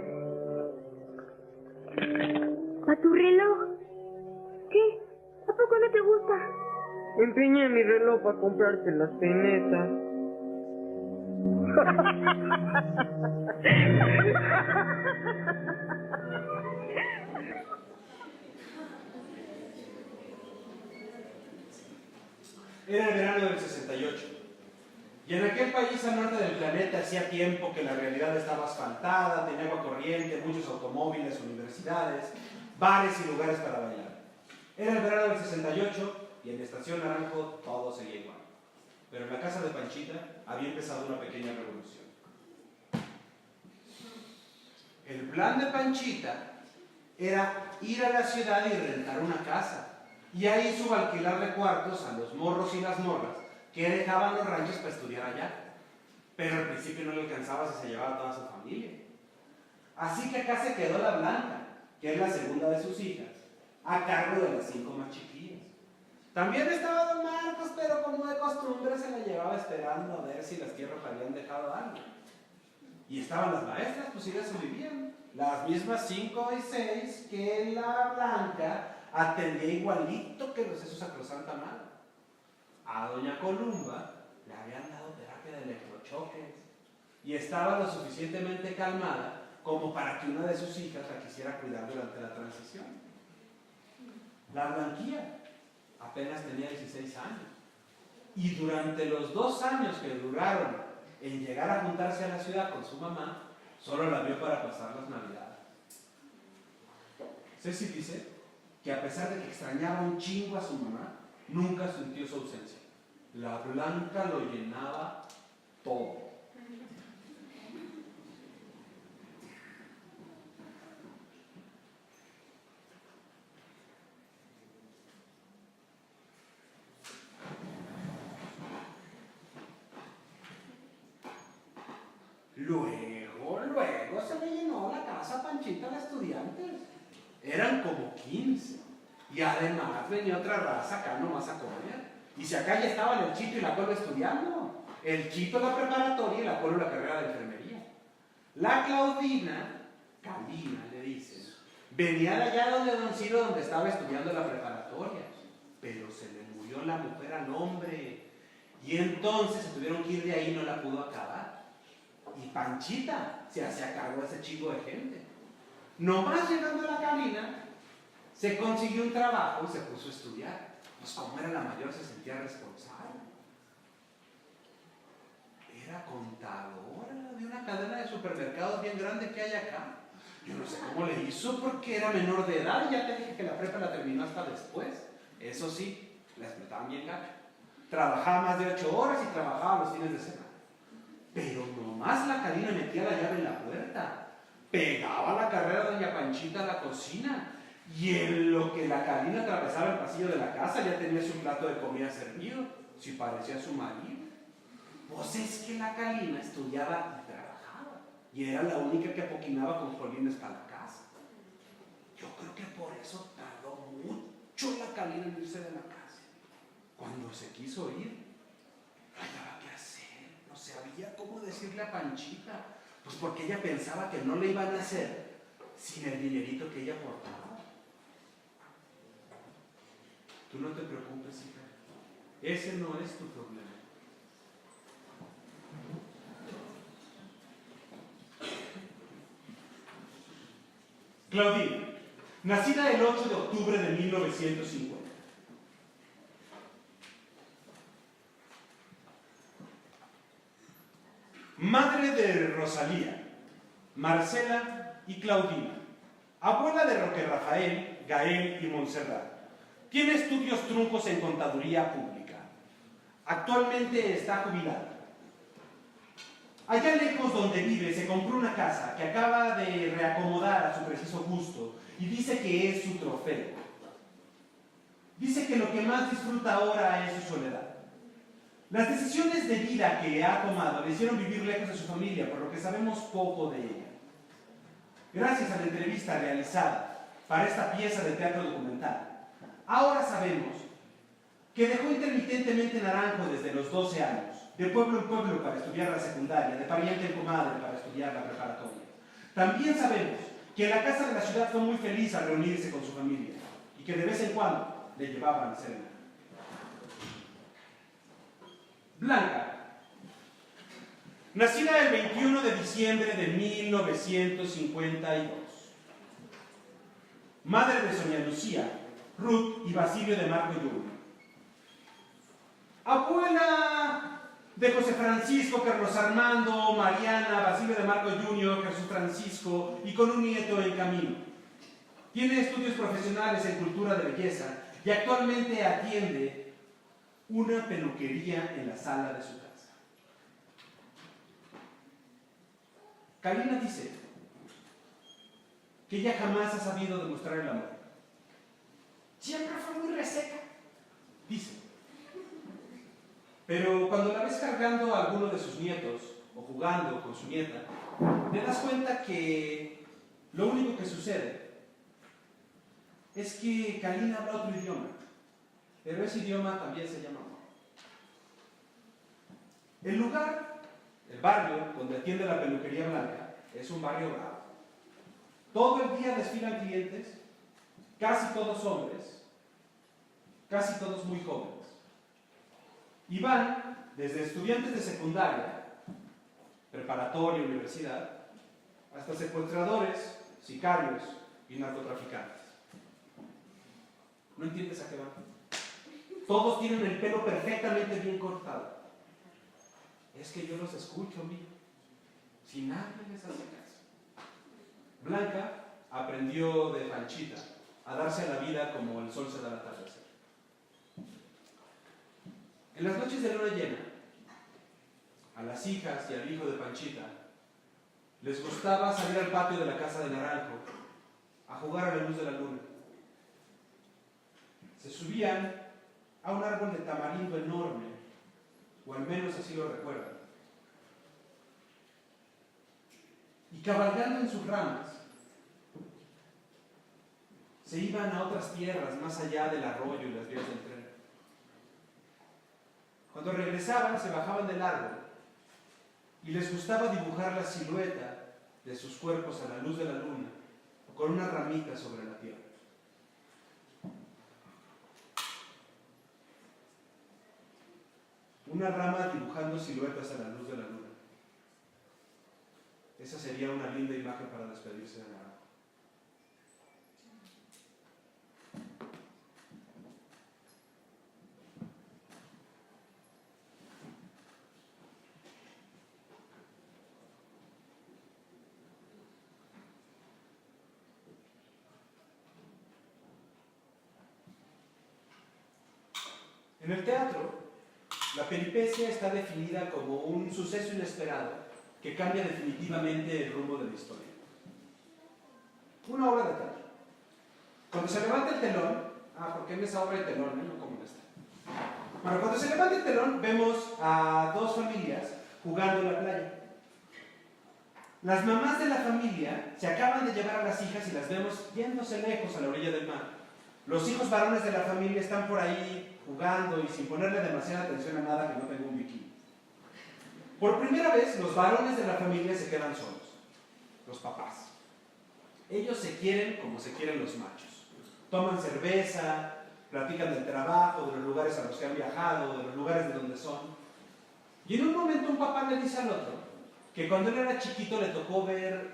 ¿A tu reloj? ¿Qué? ¿A poco no te gusta? Empeñé mi reloj para comprarte las peinetas. Era el verano del 68. Y en aquel país al norte del planeta hacía tiempo que la realidad estaba asfaltada, tenía agua corriente, muchos automóviles, universidades, bares y lugares para bailar. Era el verano del 68 y en la Estación Naranjo todo seguía igual. Pero en la casa de Panchita había empezado una pequeña revolución. El plan de Panchita era ir a la ciudad y rentar una casa. Y ahí subalquilarle cuartos a los morros y las morras que dejaban los ranchos para estudiar allá. Pero al principio no le alcanzaba si se llevaba a toda su familia. Así que acá se quedó la Blanca, que es la segunda de sus hijas, a cargo de las 5 más chiquillas. También estaba don Marcos, pero como de costumbre se la llevaba esperando a ver si las tierras le habían dejado algo. Y estaban las maestras, pues ellas vivían. Las mismas 5 y 6 que la Blanca atendía igualito que los de su sacrosanta madre. A doña Columba le habían dado terapia de electrochoques y estaba lo suficientemente calmada como para que una de sus hijas la quisiera cuidar durante la transición. La Blanquilla apenas tenía 16 años y durante los 2 años que duraron en llegar a juntarse a la ciudad con su mamá, solo la vio para pasar las navidades. Ceci dice que a pesar de que extrañaba un chingo a su mamá, nunca sintió su ausencia. La Blanca lo llenaba todo. Luego se le llenó la casa a Panchita de estudiantes. Eran como 15. Y además venía otra raza acá nomás a comer. Y si acá ya estaban el Chito y la Colo estudiando. El Chito la preparatoria y la Colo la carrera de enfermería. La Claudina, Calina le dicen, venía de allá donde Don Ciro, donde estaba estudiando la preparatoria. Pero se le murió la mujer al hombre. Y entonces se tuvieron que ir de ahí y no la pudo acabar. Y Panchita se hacía cargo de ese chingo de gente. Nomás llegando a la cabina, se consiguió un trabajo y se puso a estudiar. Pues como era la mayor, se sentía responsable. Era contadora de una cadena de supermercados bien grande que hay acá. Yo no sé cómo le hizo porque era menor de edad. Ya te dije que la prepa la terminó hasta después. Eso sí, la explotaban bien gacho. Trabajaba más de 8 horas y trabajaba los fines de semana. Pero nomás la Calina metía la llave en la puerta, pegaba la carrera de doña Panchita a la cocina, y en lo que la Calina atravesaba el pasillo de la casa ya tenía su plato de comida servido, si parecía su marido. Pues es que la Calina estudiaba y trabajaba, y era la única que apoquinaba con jolines para la casa. Yo creo que por eso tardó mucho la Calina en irse de la casa. Cuando se quiso ir, no hallaba qué hacer, no sabía cómo decirle a Panchita, pues porque ella pensaba que no le iban a hacer sin el dinerito que ella aportaba. Tú no te preocupes, hija, ese no es tu problema. Claudina, nacida el 8 de octubre de 1950. Madre de Rosalía, Marcela y Claudina. Abuela de Roque Rafael, Gael y Montserrat. Tiene estudios truncos en contaduría pública. Actualmente está jubilada. Allá lejos donde vive se compró una casa que acaba de reacomodar a su preciso gusto y dice que es su trofeo. Dice que lo que más disfruta ahora es su soledad. Las decisiones de vida que ha tomado le hicieron vivir lejos de su familia, por lo que sabemos poco de ella. Gracias a la entrevista realizada para esta pieza de teatro documental, ahora sabemos que dejó intermitentemente Naranjo desde los 12 años, de pueblo en pueblo para estudiar la secundaria, de pariente en comadre para estudiar la preparatoria. También sabemos que en la casa de la ciudad fue muy feliz al reunirse con su familia y que de vez en cuando le llevaban cena. Blanca, nacida el 21 de diciembre de 1952, madre de Sonia Lucía, Ruth y Basilio de Marco Jr. Abuela de José Francisco, Carlos Armando, Mariana, Basilio de Marco Jr., Jesús Francisco y con un nieto en camino. Tiene estudios profesionales en cultura de belleza y actualmente atiende una peluquería en la sala de su casa. Calina dice que ella jamás ha sabido demostrar el amor. Siempre fue muy reseca, dice. Pero cuando la ves cargando a alguno de sus nietos o jugando con su nieta, te das cuenta que lo único que sucede es que Calina habla otro idioma, pero ese idioma también se llama amor. El lugar, el barrio donde atiende la peluquería Blanca, es un barrio bravo. Todo el día desfilan clientes, casi todos hombres, casi todos muy jóvenes. Y van desde estudiantes de secundaria, preparatoria, universidad, hasta secuestradores, sicarios y narcotraficantes. ¿No entiendes a qué van? Todos tienen el pelo perfectamente bien cortado. Es que yo los escucho, amigo. Si nadie les hace caso. Blanca aprendió de Panchita a darse a la vida como el sol se da al atardecer. En las noches de luna llena, a las hijas y al hijo de Panchita les gustaba salir al patio de la casa de Naranjo a jugar a la luz de la luna. Se subían a un árbol de tamarindo enorme, o al menos así lo recuerdan, y cabalgando en sus ramas se iban a otras tierras más allá del arroyo y las vías del tren. Cuando regresaban se bajaban del árbol y les gustaba dibujar la silueta de sus cuerpos a la luz de la luna con una ramita sobre la tierra. Una rama dibujando siluetas a la luz de la luna. Esa sería una linda imagen para despedirse de Naranjo. En el teatro La peripecia está definida como un suceso inesperado que cambia definitivamente el rumbo de la historia. Una obra de teatro. Cuando se levanta el telón, porque en esa obra hay telón, no como en esta. Bueno, cuando se levanta el telón, vemos a dos familias jugando en la playa. Las mamás de la familia se acaban de llevar a las hijas y las vemos yéndose lejos a la orilla del mar. Los hijos varones de la familia están por ahí jugando y sin ponerle demasiada atención a nada que no tenga un bikini. Por primera vez, los varones de la familia se quedan solos, los papás. Ellos se quieren como se quieren los machos. Toman cerveza, platican del trabajo, de los lugares a los que han viajado, de los lugares de donde son. Y en un momento un papá le dice al otro que cuando él era chiquito le tocó ver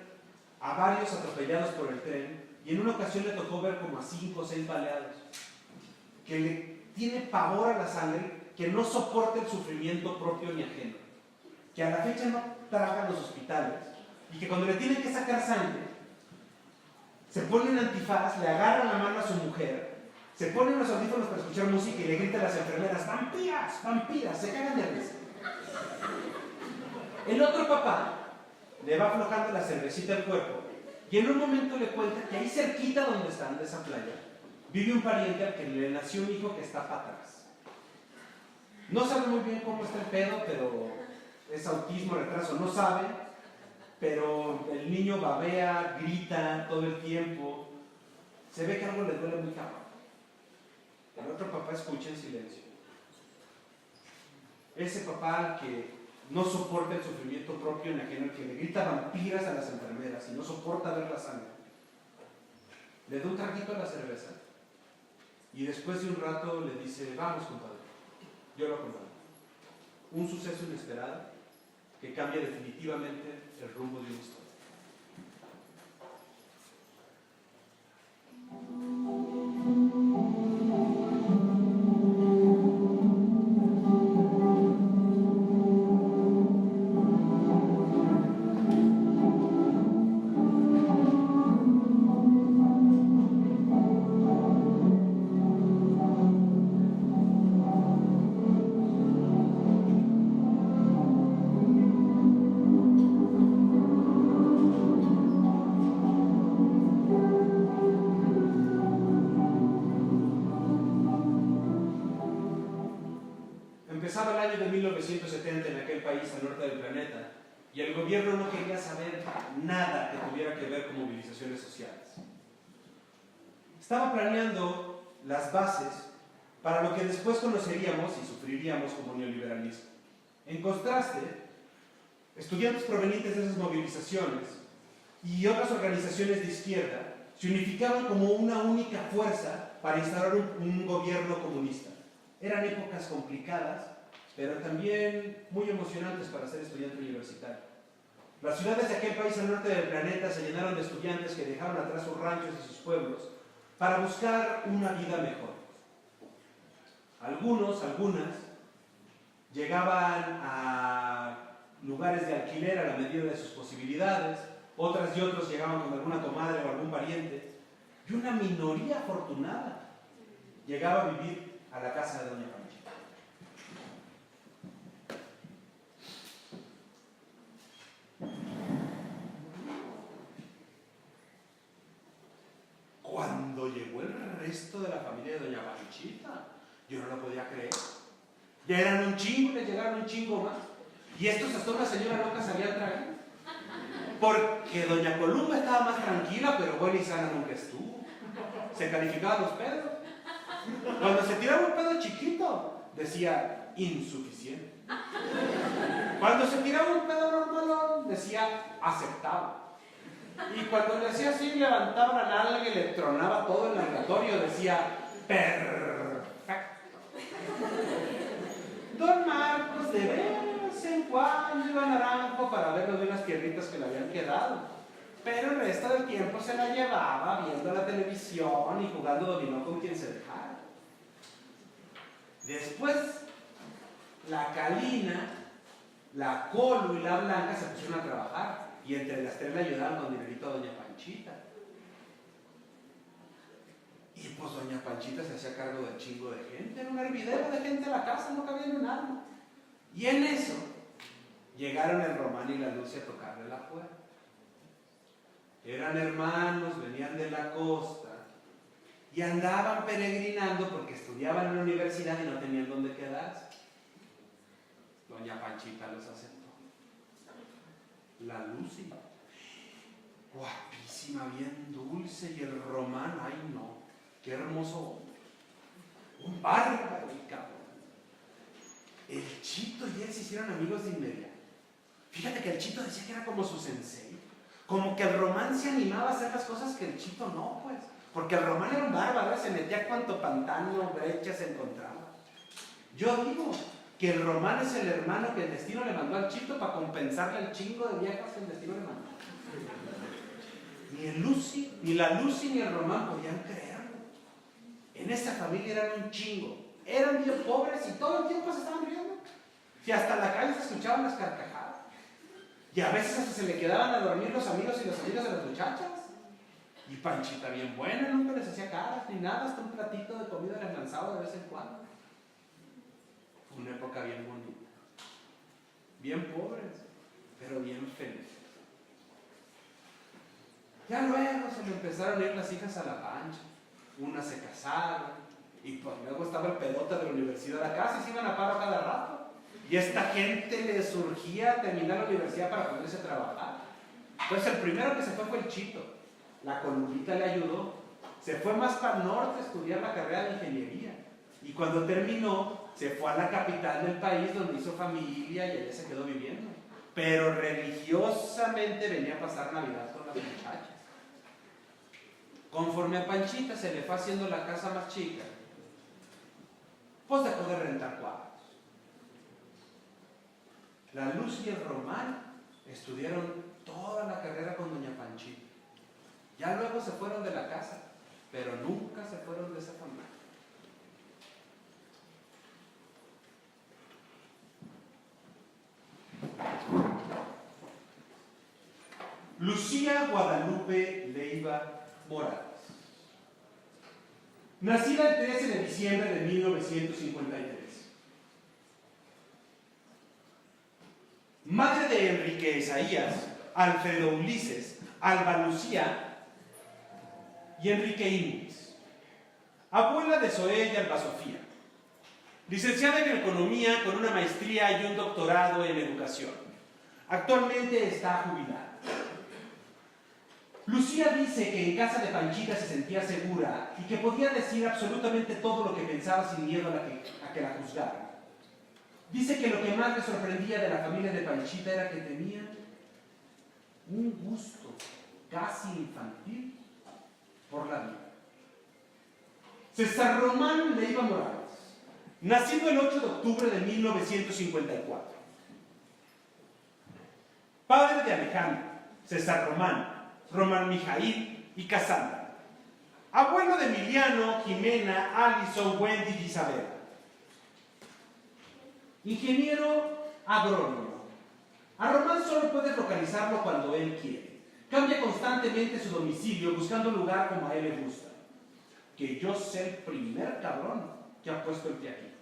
a varios atropellados por el tren y en una ocasión le tocó ver como a 5 o 6 baleados. Que le tiene pavor a la sangre, que no soporta el sufrimiento propio ni ajeno. Que a la fecha no trabaja en los hospitales y que cuando le tienen que sacar sangre se pone un antifaz, le agarra la mano a su mujer, se pone unos audífonos para escuchar música y le grita a las enfermeras: ¡vampiras! ¡Vampiras! Se cagan de risa. El otro papá le va aflojando la cervecita al cuerpo y en un momento le cuenta que ahí cerquita donde están, de esa playa, vive un pariente al que le nació un hijo que está para atrás. No sabe muy bien cómo está el pedo, pero es autismo, retraso, no sabe, pero el niño babea, grita todo el tiempo. Se ve que algo le duele muy cabrón. El otro papá escucha en silencio. Ese papá que no soporta el sufrimiento propio ni ajeno, el que le grita vampiras a las enfermeras y no soporta ver la sangre, le da un traguito a la cerveza y después de un rato le dice: vamos, compadre, yo lo acompaño. Un suceso inesperado que cambia definitivamente el rumbo de una historia. Empezaba el año de 1970 en aquel país al norte del planeta y el gobierno no quería saber nada que tuviera que ver con movilizaciones sociales. Estaba planeando las bases para lo que después conoceríamos y sufriríamos como neoliberalismo. En contraste, estudiantes provenientes de esas movilizaciones y otras organizaciones de izquierda se unificaban como una única fuerza para instaurar un gobierno comunista. Eran épocas complicadas, pero también muy emocionantes para ser estudiante universitario. Las ciudades de aquel país al norte del planeta se llenaron de estudiantes que dejaron atrás sus ranchos y sus pueblos para buscar una vida mejor. Algunas, llegaban a lugares de alquiler a la medida de sus posibilidades, otras y otros llegaban con alguna comadre o algún pariente, y una minoría afortunada llegaba a vivir a la casa de doña Panchita. Cuando llegó el resto de la familia de doña Panchita, yo no lo podía creer. Ya eran un chingo, les llegaron un chingo más. Y estos hasta una señora loca se habían traído. Porque doña Columba estaba más tranquila, pero buena y sana nunca estuvo. Se calificaban los pedos. Cuando se tiraba un pedo chiquito, decía insuficiente. Cuando se tiraba un pedo normal, decía aceptable. Y cuando le hacía así, levantaba la nalga y le tronaba todo el aleatorio, decía perfecto. Don Marcos de vez en cuando iba a Naranjo para ver lo de unas tierritas que le habían quedado, pero el resto del tiempo se la llevaba viendo la televisión y jugando dominó con quien se dejara. Después, la Calina, la Colo y la Blanca se pusieron a trabajar y entre las tres le ayudaban con dinerito a doña Panchita. Y pues doña Panchita se hacía cargo del chingo de gente, era un hervidero de gente en la casa, no cabía ni un alma. Y en eso llegaron el Román y la Lucy a tocarle la puerta. Eran hermanos, venían de la costa y andaban peregrinando porque estudiaban en la universidad y no tenían dónde quedarse. Doña Panchita los aceptó. La Lucy, guapísima, bien dulce, y el Román, ay no, qué hermoso hombre. Un bárbaro y cabrón. El Chito y él se hicieron amigos de inmediato. Fíjate que el Chito decía que era como su sensei. Como que el Román se animaba a hacer las cosas que el Chito no, pues. Porque el Román era un bárbaro, se metía a cuanto pantano, brecha se encontraba. Yo digo que el Román es el hermano que el destino le mandó al Chito para compensarle el chingo de viejas que el destino le mandó. Ni la Lucy ni el Román podían creerlo. En esa familia eran un chingo. Eran bien pobres y todo el tiempo se estaban riendo. Y hasta en la calle se escuchaban las carcajadas. Y a veces hasta se le quedaban a dormir los amigos y las amigas de las muchachas. Y Panchita bien buena, nunca les hacía caras ni nada, hasta un platito de comida les lanzaba de vez en cuando. Fue una época bien bonita. Bien pobres, pero bien felices. Ya luego se le empezaron a ir las hijas a la Pancha. Unas se casaron, y pues luego estaba el pedote de la universidad acá, se iban a paro cada rato. Y a esta gente le surgía terminar la universidad para ponerse a trabajar. Entonces el primero que se fue el Chito. La Columbita le ayudó. Se fue más para el norte a estudiar la carrera de ingeniería. Y cuando terminó, se fue a la capital del país donde hizo familia y allá se quedó viviendo. Pero religiosamente venía a pasar Navidad con las muchachas. Conforme a Panchita se le fue haciendo la casa más chica, pues dejó de rentar cuadros. La Luz y el Román estudiaron toda la carrera con doña Panchita. Ya luego se fueron de la casa, pero nunca se fueron de esa familia. Lucía Guadalupe Leiva Morales. Nacida el 13 de diciembre de 1953. Madre de Enrique Esaías, Alfredo Ulises, Alba Lucía y Enrique Íñiguez. Abuela de Zoé y Alba Sofía. Licenciada en Economía con una maestría y un doctorado en Educación. Actualmente está jubilada. Lucía dice que en casa de Panchita se sentía segura y que podía decir absolutamente todo lo que pensaba sin miedo a que la juzgaran. Dice que lo que más le sorprendía de la familia de Panchita era que tenía un gusto casi infantil por la vida. César Román Leiva Morales, nacido el 8 de octubre de 1954. Padre de Alejandro, César Román, Román Mijail y Casandra. Abuelo de Emiliano, Jimena, Alison, Wendy y Isabel. Ingeniero agrónomo. A Román solo puedes localizarlo cuando él quiere. Cambia constantemente su domicilio buscando un lugar como a él le gusta. Que yo sé el primer cabrón que ha puesto el pie aquí.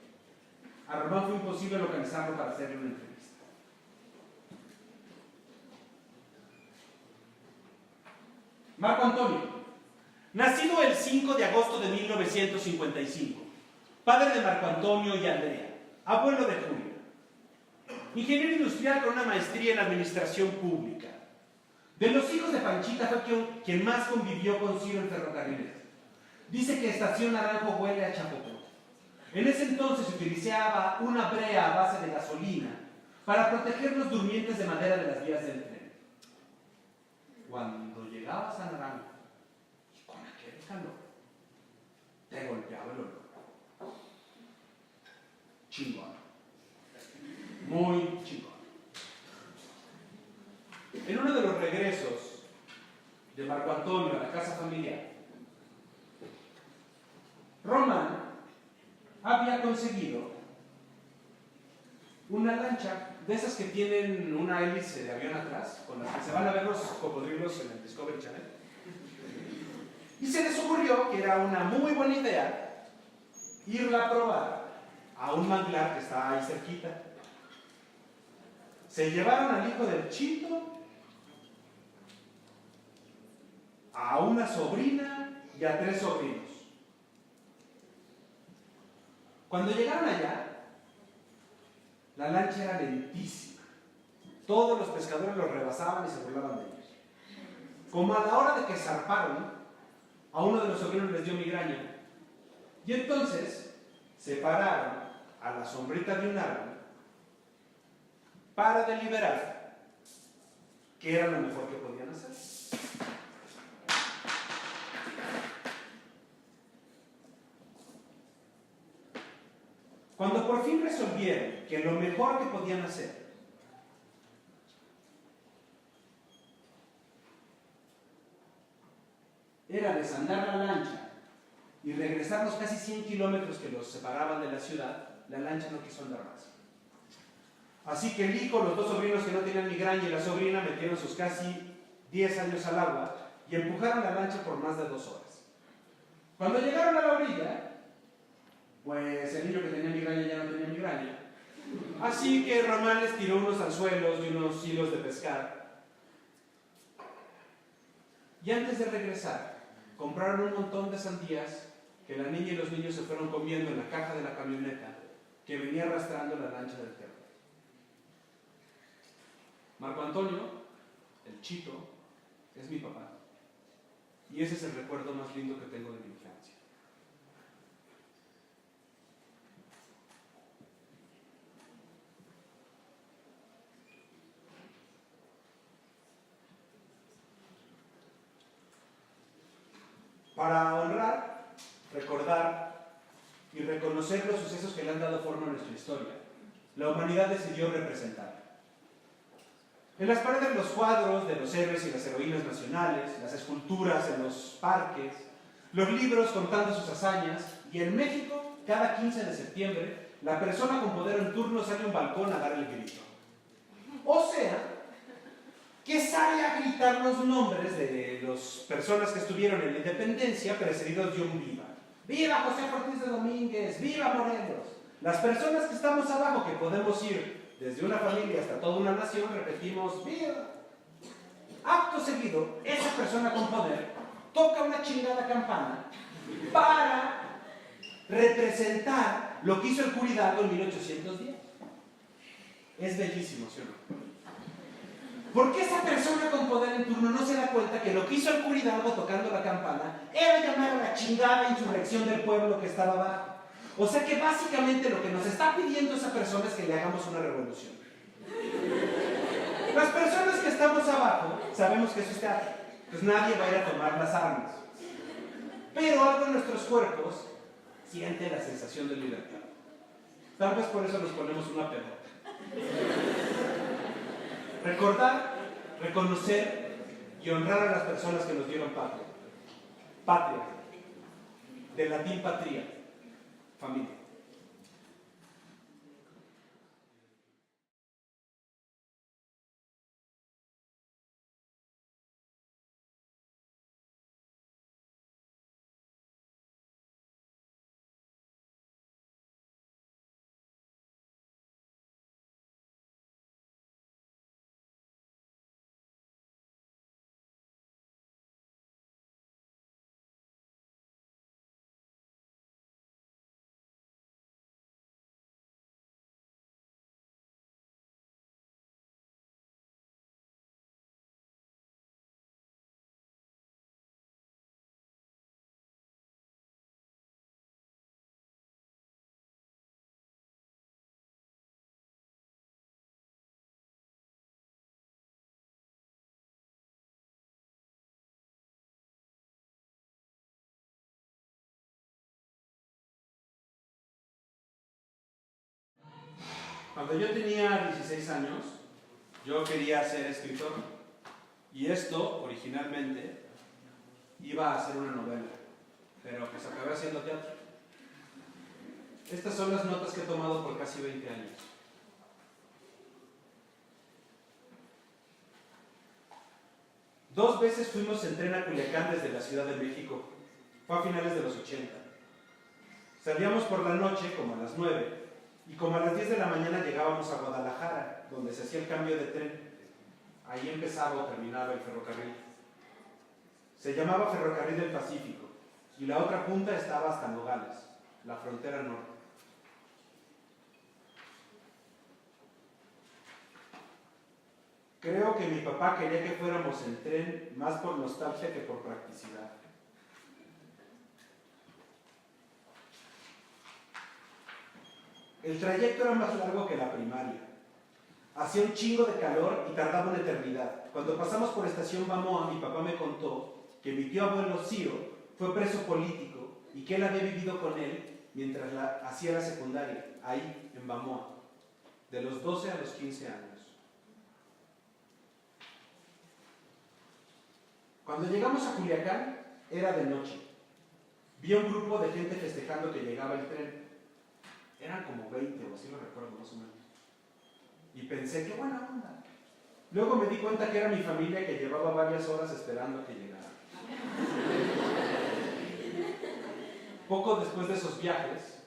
A Román fue imposible localizarlo para hacerle una entrevista. Marco Antonio, nacido el 5 de agosto de 1955, padre de Marco Antonio y Andrea, abuelo de Julia, ingeniero industrial con una maestría en administración pública. De los hijos de Panchita fue quien más convivió con Ciro en ferrocarriles. Dice que Estación Naranjo huele a chapopote. En ese entonces se utilizaba una brea a base de gasolina para proteger los durmientes de madera de las vías del tren. Cuando llegabas a Naranjo, y con aquel calor, te golpeaba el olor. Chingón. Muy chingón. En uno de los regresos de Marco Antonio a la casa familiar, Román había conseguido una lancha de esas que tienen una hélice de avión atrás, con las que se van a ver los cocodrilos en el Discovery Channel. Y se les ocurrió que era una muy buena idea irla a probar a un manglar que está ahí cerquita. Se llevaron al hijo del Chito, a una sobrina y a 3 sobrinos. Cuando llegaron allá, la lancha era lentísima. Todos los pescadores los rebasaban y se burlaban de ellos. Como a la hora de que zarparon, a uno de los sobrinos les dio migraña. Y entonces se pararon a la sombrita de un árbol para deliberar qué era lo mejor que podían hacer. Cuando por fin resolvieron que lo mejor que podían hacer era desandar la lancha y regresar los casi 100 kilómetros que los separaban de la ciudad, la lancha no quiso andar más. Así que el hijo, los 2 sobrinos que no tenían migraña y la sobrina metieron sus casi 10 años al agua y empujaron la lancha por más de 2 horas. Cuando llegaron a la orilla, pues el niño que tenía migraña ya no tenía migraña. Así que Román les tiró unos anzuelos y unos hilos de pescar. Y antes de regresar, compraron un montón de sandías que la niña y los niños se fueron comiendo en la caja de la camioneta que venía arrastrando la lancha del terror. Marco Antonio, el Chito, es mi papá. Y ese es el recuerdo más lindo que tengo de mi infancia. Para honrar, recordar y reconocer los sucesos que le han dado forma a nuestra historia, la humanidad decidió representar. En las paredes los cuadros de los héroes y las heroínas nacionales, las esculturas en los parques, los libros contando sus hazañas, y en México, cada 15 de septiembre, la persona con poder en turno sale a un balcón a dar el grito. O sea, que sale a gritar los nombres de las personas que estuvieron en la independencia precedidos de un viva. ¡Viva José Ortiz de Domínguez! ¡Viva Morelos! Las personas que estamos abajo, que podemos ir desde una familia hasta toda una nación, repetimos ¡viva! Acto seguido, esa persona con poder toca una chingada campana para representar lo que hizo el cura Hidalgo en 1810. Es bellísimo, ¿sí o no? ¿Por qué esa persona con poder en turno no se da cuenta que lo que hizo el cura Hidalgo tocando la campana era llamar a la chingada insurrección del pueblo que estaba abajo? O sea que básicamente lo que nos está pidiendo esa persona es que le hagamos una revolución. Las personas que estamos abajo sabemos que eso está, pues nadie va a ir a tomar las armas. Pero algo en nuestros cuerpos siente la sensación de libertad. Tal vez por eso nos ponemos una pedota. Recordar, reconocer y honrar a las personas que nos dieron patria. Patria, del latín patria, familia. Cuando yo tenía 16 años, yo quería ser escritor. Y esto, originalmente, iba a ser una novela, pero pues acabé haciendo teatro. Estas son las notas que he tomado por casi 20 años. Dos veces fuimos en tren a Culiacán desde la Ciudad de México. Fue a finales de los 80. Salíamos por la noche, como a las 9, Y como a las 10 de la mañana llegábamos a Guadalajara, donde se hacía el cambio de tren. Ahí empezaba o terminaba el ferrocarril. Se llamaba Ferrocarril del Pacífico y la otra punta estaba hasta Nogales, la frontera norte. Creo que mi papá quería que fuéramos en tren más por nostalgia que por practicidad. El trayecto era más largo que la primaria. Hacía un chingo de calor y tardaba una eternidad. Cuando pasamos por Estación Bamoa, mi papá me contó que mi tío abuelo Ciro fue preso político y que él había vivido con él mientras hacía la secundaria, ahí, en Bamoa, de los 12 a los 15 años. Cuando llegamos a Culiacán, era de noche. Vi a un grupo de gente festejando que llegaba el tren. Eran como 20, o así lo recuerdo más o menos. Y pensé, qué buena onda. Luego me di cuenta que era mi familia que llevaba varias horas esperando a que llegara. Poco después de esos viajes,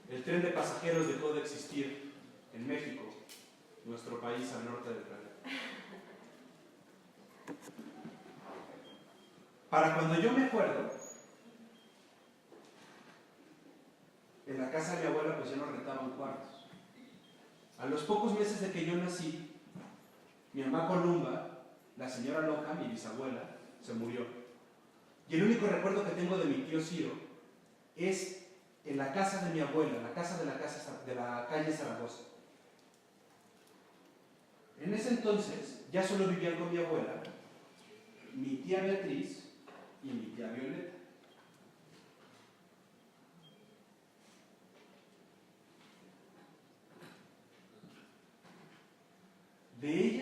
el tren de pasajeros dejó de existir en México, nuestro país al norte del planeta. Para cuando yo me acuerdo, en la casa de mi abuela pues ya no rentaban cuartos. A los pocos meses de que yo nací, mi mamá Columba, la señora loca, mi bisabuela, se murió. Y el único recuerdo que tengo de mi tío Ciro es en la casa de mi abuela, la casa de la calle Zaragoza. En ese entonces ya solo vivían con mi abuela, mi tía Beatriz y mi tía Violeta. De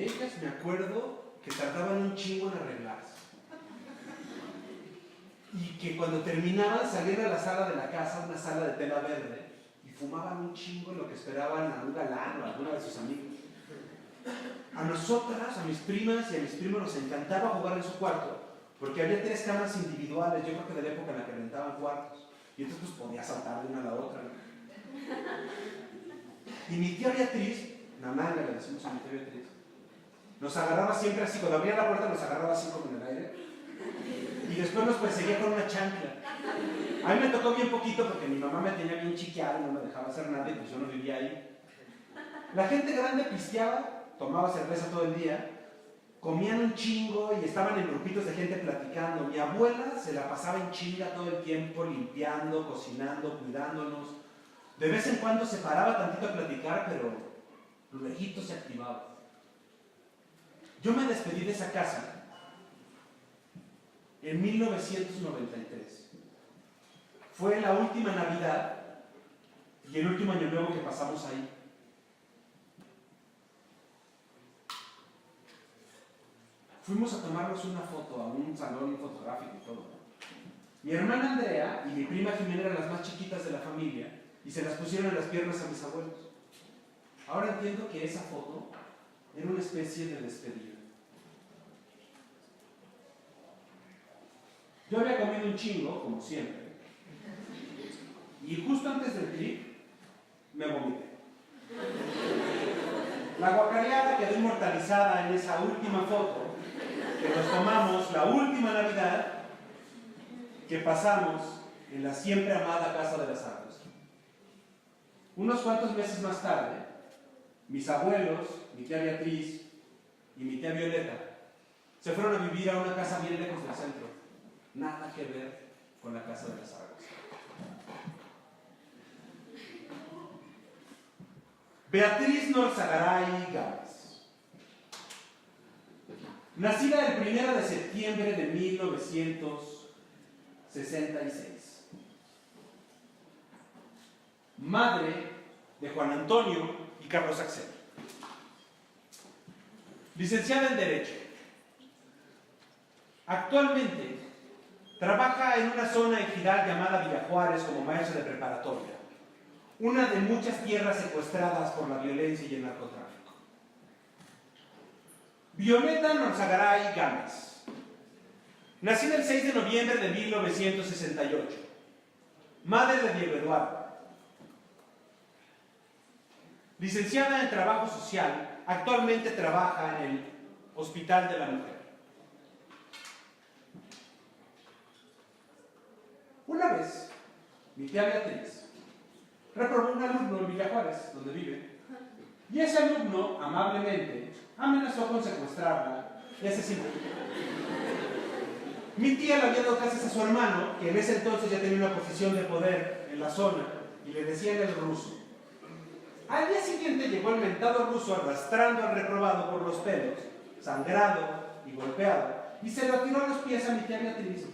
ellas me acuerdo que tardaban un chingo en arreglarse. Y que cuando terminaban salían a la sala de la casa, una sala de tela verde, y fumaban un chingo en lo que esperaban a un galán o a alguno de sus amigos. A nosotras, a mis primas y a mis primos nos encantaba jugar en su cuarto, porque había 3 camas individuales, yo creo que de la época en la que rentaban cuartos. Y entonces pues podía saltar de una a la otra, ¿no? Y mi tía Beatriz, Namanga le decimos a mi tía Beatriz, nos agarraba siempre así, cuando abría la puerta nos agarraba así como en el aire, y después nos perseguía con una chancla. A mí me tocó bien poquito porque mi mamá me tenía bien chiqueado, no me dejaba hacer nada y pues yo no vivía ahí. La gente grande pisteaba, tomaba cerveza todo el día, comían un chingo y estaban en grupitos de gente platicando. Mi abuela se la pasaba en chinga todo el tiempo, limpiando, cocinando, cuidándonos. De vez en cuando se paraba tantito a platicar, pero luego se activaba. Yo me despedí de esa casa en 1993. Fue la última Navidad y el último Año Nuevo que pasamos ahí. Fuimos a tomarnos una foto a un salón fotográfico y todo. Mi hermana Andrea y mi prima Jimena eran las más chiquitas de la familia y se las pusieron en las piernas a mis abuelos. Ahora entiendo que esa foto era una especie de despedida. Yo había comido un chingo, como siempre, y justo antes del clip me vomité. La guacareada quedó inmortalizada en esa última foto que nos tomamos la última Navidad que pasamos en la siempre amada casa de las Argos. Unos cuantos meses más tarde, mis abuelos, mi tía Beatriz y mi tía Violeta se fueron a vivir a una casa bien lejos del centro. Nada que ver con la casa de las Argos. Beatriz Norzagaray Gámez. Nacida el 1 de septiembre de 1966. Madre de Juan Antonio y Carlos Axel. Licenciada en Derecho. Actualmente trabaja en una zona ejidal llamada Villa Juárez como maestra de preparatoria, una de muchas tierras secuestradas por la violencia y el narcotráfico. Violeta Norzagaray Gámez. Nacida el 6 de noviembre de 1968. madre de Diego Eduardo. Licenciada en Trabajo Social, actualmente trabaja en el Hospital de la Mujer. Una vez, mi tía Beatriz reprobó un alumno en Villa Juárez, donde vive, y ese alumno, amablemente, amenazó con secuestrarla y asesинarla. Mi tía le había dado clases a su hermano, que en ese entonces ya tenía una posición de poder en la zona, y le decían el ruso. Al día siguiente llegó el mentado ruso arrastrando al reprobado por los pelos, sangrado y golpeado, y se lo tiró a los pies a mi tía Beatriz,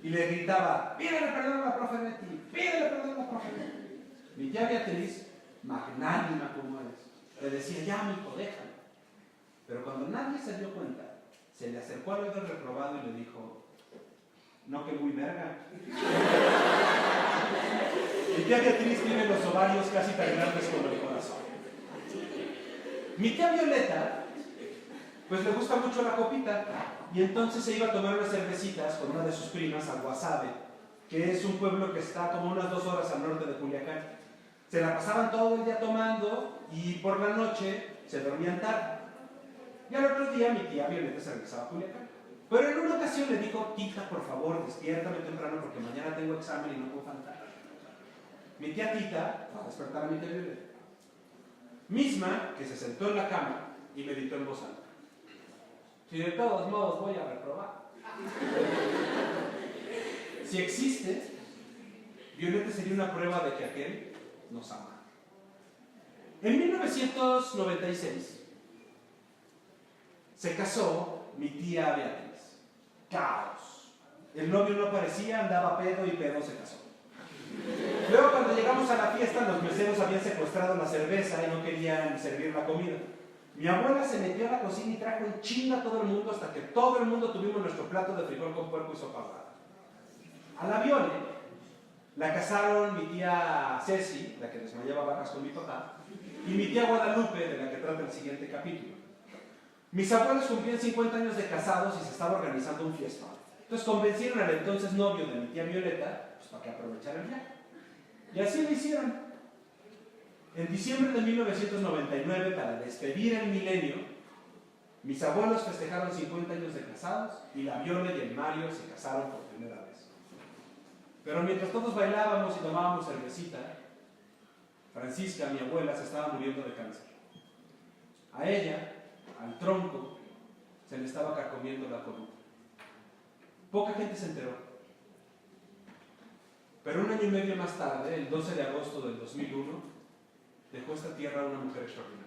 y le gritaba: pídele perdón a la profe Betty, pídele perdón a la profe Betty. Mi tía Beatriz, magnánima como es, le decía: ya, mijo, déjalo. Pero cuando nadie se dio cuenta, se le acercó al oído del reprobado y le dijo: no, que muy verga. Mi tía Beatriz tiene los ovarios casi tan grandes como el corazón. Mi tía Violeta, pues le gusta mucho la copita, y entonces se iba a tomar unas cervecitas con una de sus primas al Guasave, que es un pueblo que está como unas 2 horas al norte de Culiacán. Se la pasaban todo el día tomando y por la noche se dormían tarde. Y al otro día mi tía Violeta se regresaba a Culiacán. Pero en una ocasión le dijo: Tita, por favor, despiértame temprano porque mañana tengo examen y no puedo faltar. Mi tía Tita fue a despertar a mi tía Violeta, misma que se sentó en la cama y meditó en voz alta: si de todos modos voy a reprobar, si existe, Violeta sería una prueba de que aquel nos ama. En 1996 se casó mi tía Beatriz. Caos. El novio no aparecía, andaba pedo y pedo se casó. Luego, cuando llegamos a la fiesta, los meseros habían secuestrado la cerveza y no querían servir la comida. Mi abuela se metió a la cocina y trajo en chinga a todo el mundo hasta que todo el mundo tuvimos nuestro plato de frijol con puerco y sopa ahogada. A la Viole la casaron mi tía Ceci, la que desmayaba vacas con mi papá, y mi tía Guadalupe, de la que trata el siguiente capítulo. Mis abuelos cumplían 50 años de casados y se estaba organizando un fiestón. Entonces convencieron al entonces novio de mi tía Violeta, pues, para que aprovechara el viaje. Y así lo hicieron. En diciembre de 1999, para despedir el milenio, mis abuelos festejaron 50 años de casados y la Viole y el Mario se casaron por primera vez. Pero mientras todos bailábamos y tomábamos cervecita, Francisca, mi abuela, se estaba muriendo de cáncer. A ella, al tronco, se le estaba carcomiendo la columna. Poca gente se enteró. Pero 1 año y medio más tarde, el 12 de agosto del 2001, dejó esta tierra una mujer extraordinaria.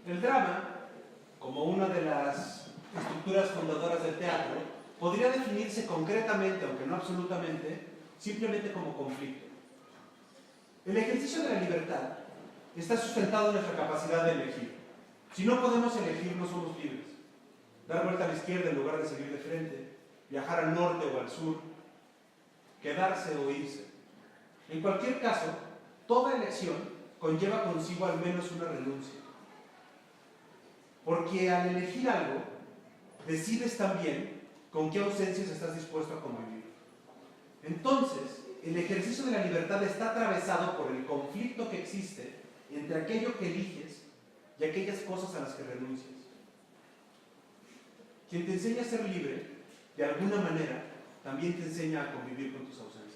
El drama, como una de las estructuras fundadoras del teatro, podría definirse concretamente, aunque no absolutamente, simplemente como conflicto. El ejercicio de la libertad está sustentado en nuestra capacidad de elegir. Si no podemos elegir, no somos libres. Dar vuelta a la izquierda en lugar de seguir de frente, viajar al norte o al sur, quedarse o irse. En cualquier caso, toda elección conlleva consigo al menos una renuncia. Porque al elegir algo, decides también con qué ausencias estás dispuesto a convivir. Entonces, el ejercicio de la libertad está atravesado por el conflicto que existe entre aquello que eliges y aquellas cosas a las que renuncias. Quien te enseña a ser libre, de alguna manera, también te enseña a convivir con tus ausencias.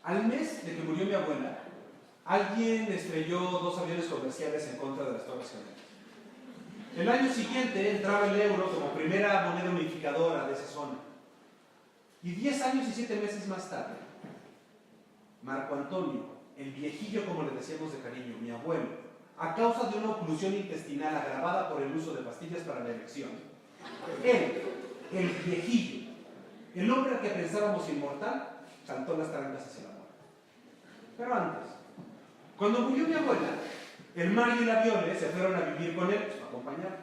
Al mes de que murió mi abuela, alguien estrelló 2 aviones comerciales en contra de las Torres Gemelas. El año siguiente entraba el euro como primera moneda unificadora de esa zona. Y 10 años y 7 meses más tarde, Marco Antonio, el viejillo como le decíamos de cariño, mi abuelo, a causa de una oclusión intestinal agravada por el uso de pastillas para la erección, él, el viejillo, el hombre al que pensábamos inmortal, saltó las tarancas hacia la muerte. Pero antes, cuando murió mi abuela, el Mario y la Viole se fueron a vivir con él, pues, para acompañarlo.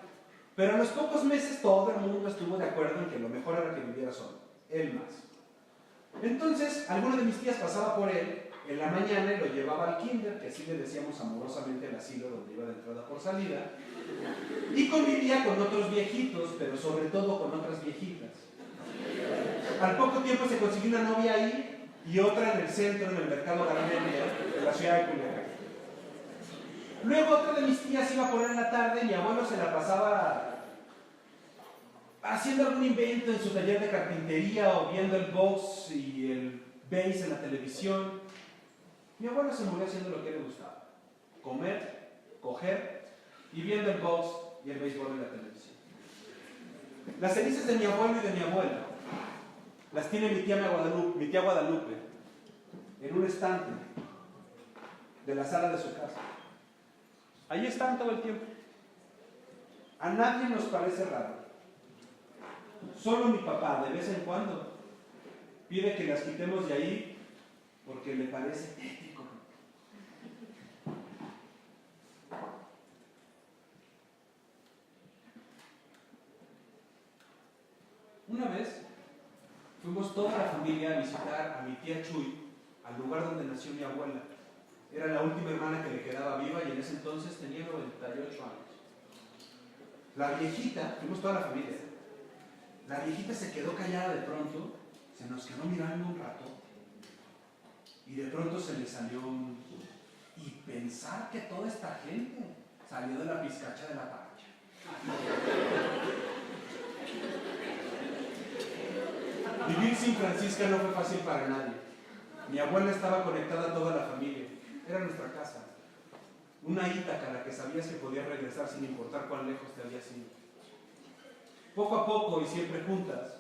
Pero a los pocos meses todo el mundo estuvo de acuerdo en que lo mejor era que viviera solo, él más. Entonces, alguna de mis tías pasaba por él en la mañana y lo llevaba al kinder, que así le decíamos amorosamente el asilo donde iba de entrada por salida, y convivía con otros viejitos, pero sobre todo con otras viejitas. Al poco tiempo se consiguió una novia ahí y otra en el centro, en el mercado Garmendia de la ciudad de Culiacán. Luego otra de mis tías iba por él en la tarde y mi abuelo se la pasaba haciendo algún invento en su taller de carpintería o viendo el box y el bass en la televisión. Mi abuelo se murió haciendo lo que le gustaba: comer, coger y viendo el box y el béisbol en la televisión. Las cenizas de mi abuelo y de mi abuela las tiene mi tía Guadalupe en un estante de la sala de su casa. Ahí están todo el tiempo. A nadie nos parece raro. Solo mi papá, de vez en cuando, pide que las quitemos de ahí porque le parece ético. Una vez fuimos toda la familia a visitar a mi tía Chuy al lugar donde nació mi abuela. Era la última hermana que le quedaba viva y en ese entonces tenía 98 años. La viejita, fuimos toda la familia, la viejita se quedó callada de pronto, se nos quedó mirando un rato y de pronto se le salió un... Y pensar que toda esta gente salió de la pizcacha de la parcha. Vivir sin Francisca no fue fácil para nadie. Mi abuela estaba conectada a toda la familia. Era nuestra casa. Una Ítaca a la que sabías que podías regresar sin importar cuán lejos te habías ido. Poco a poco y siempre juntas,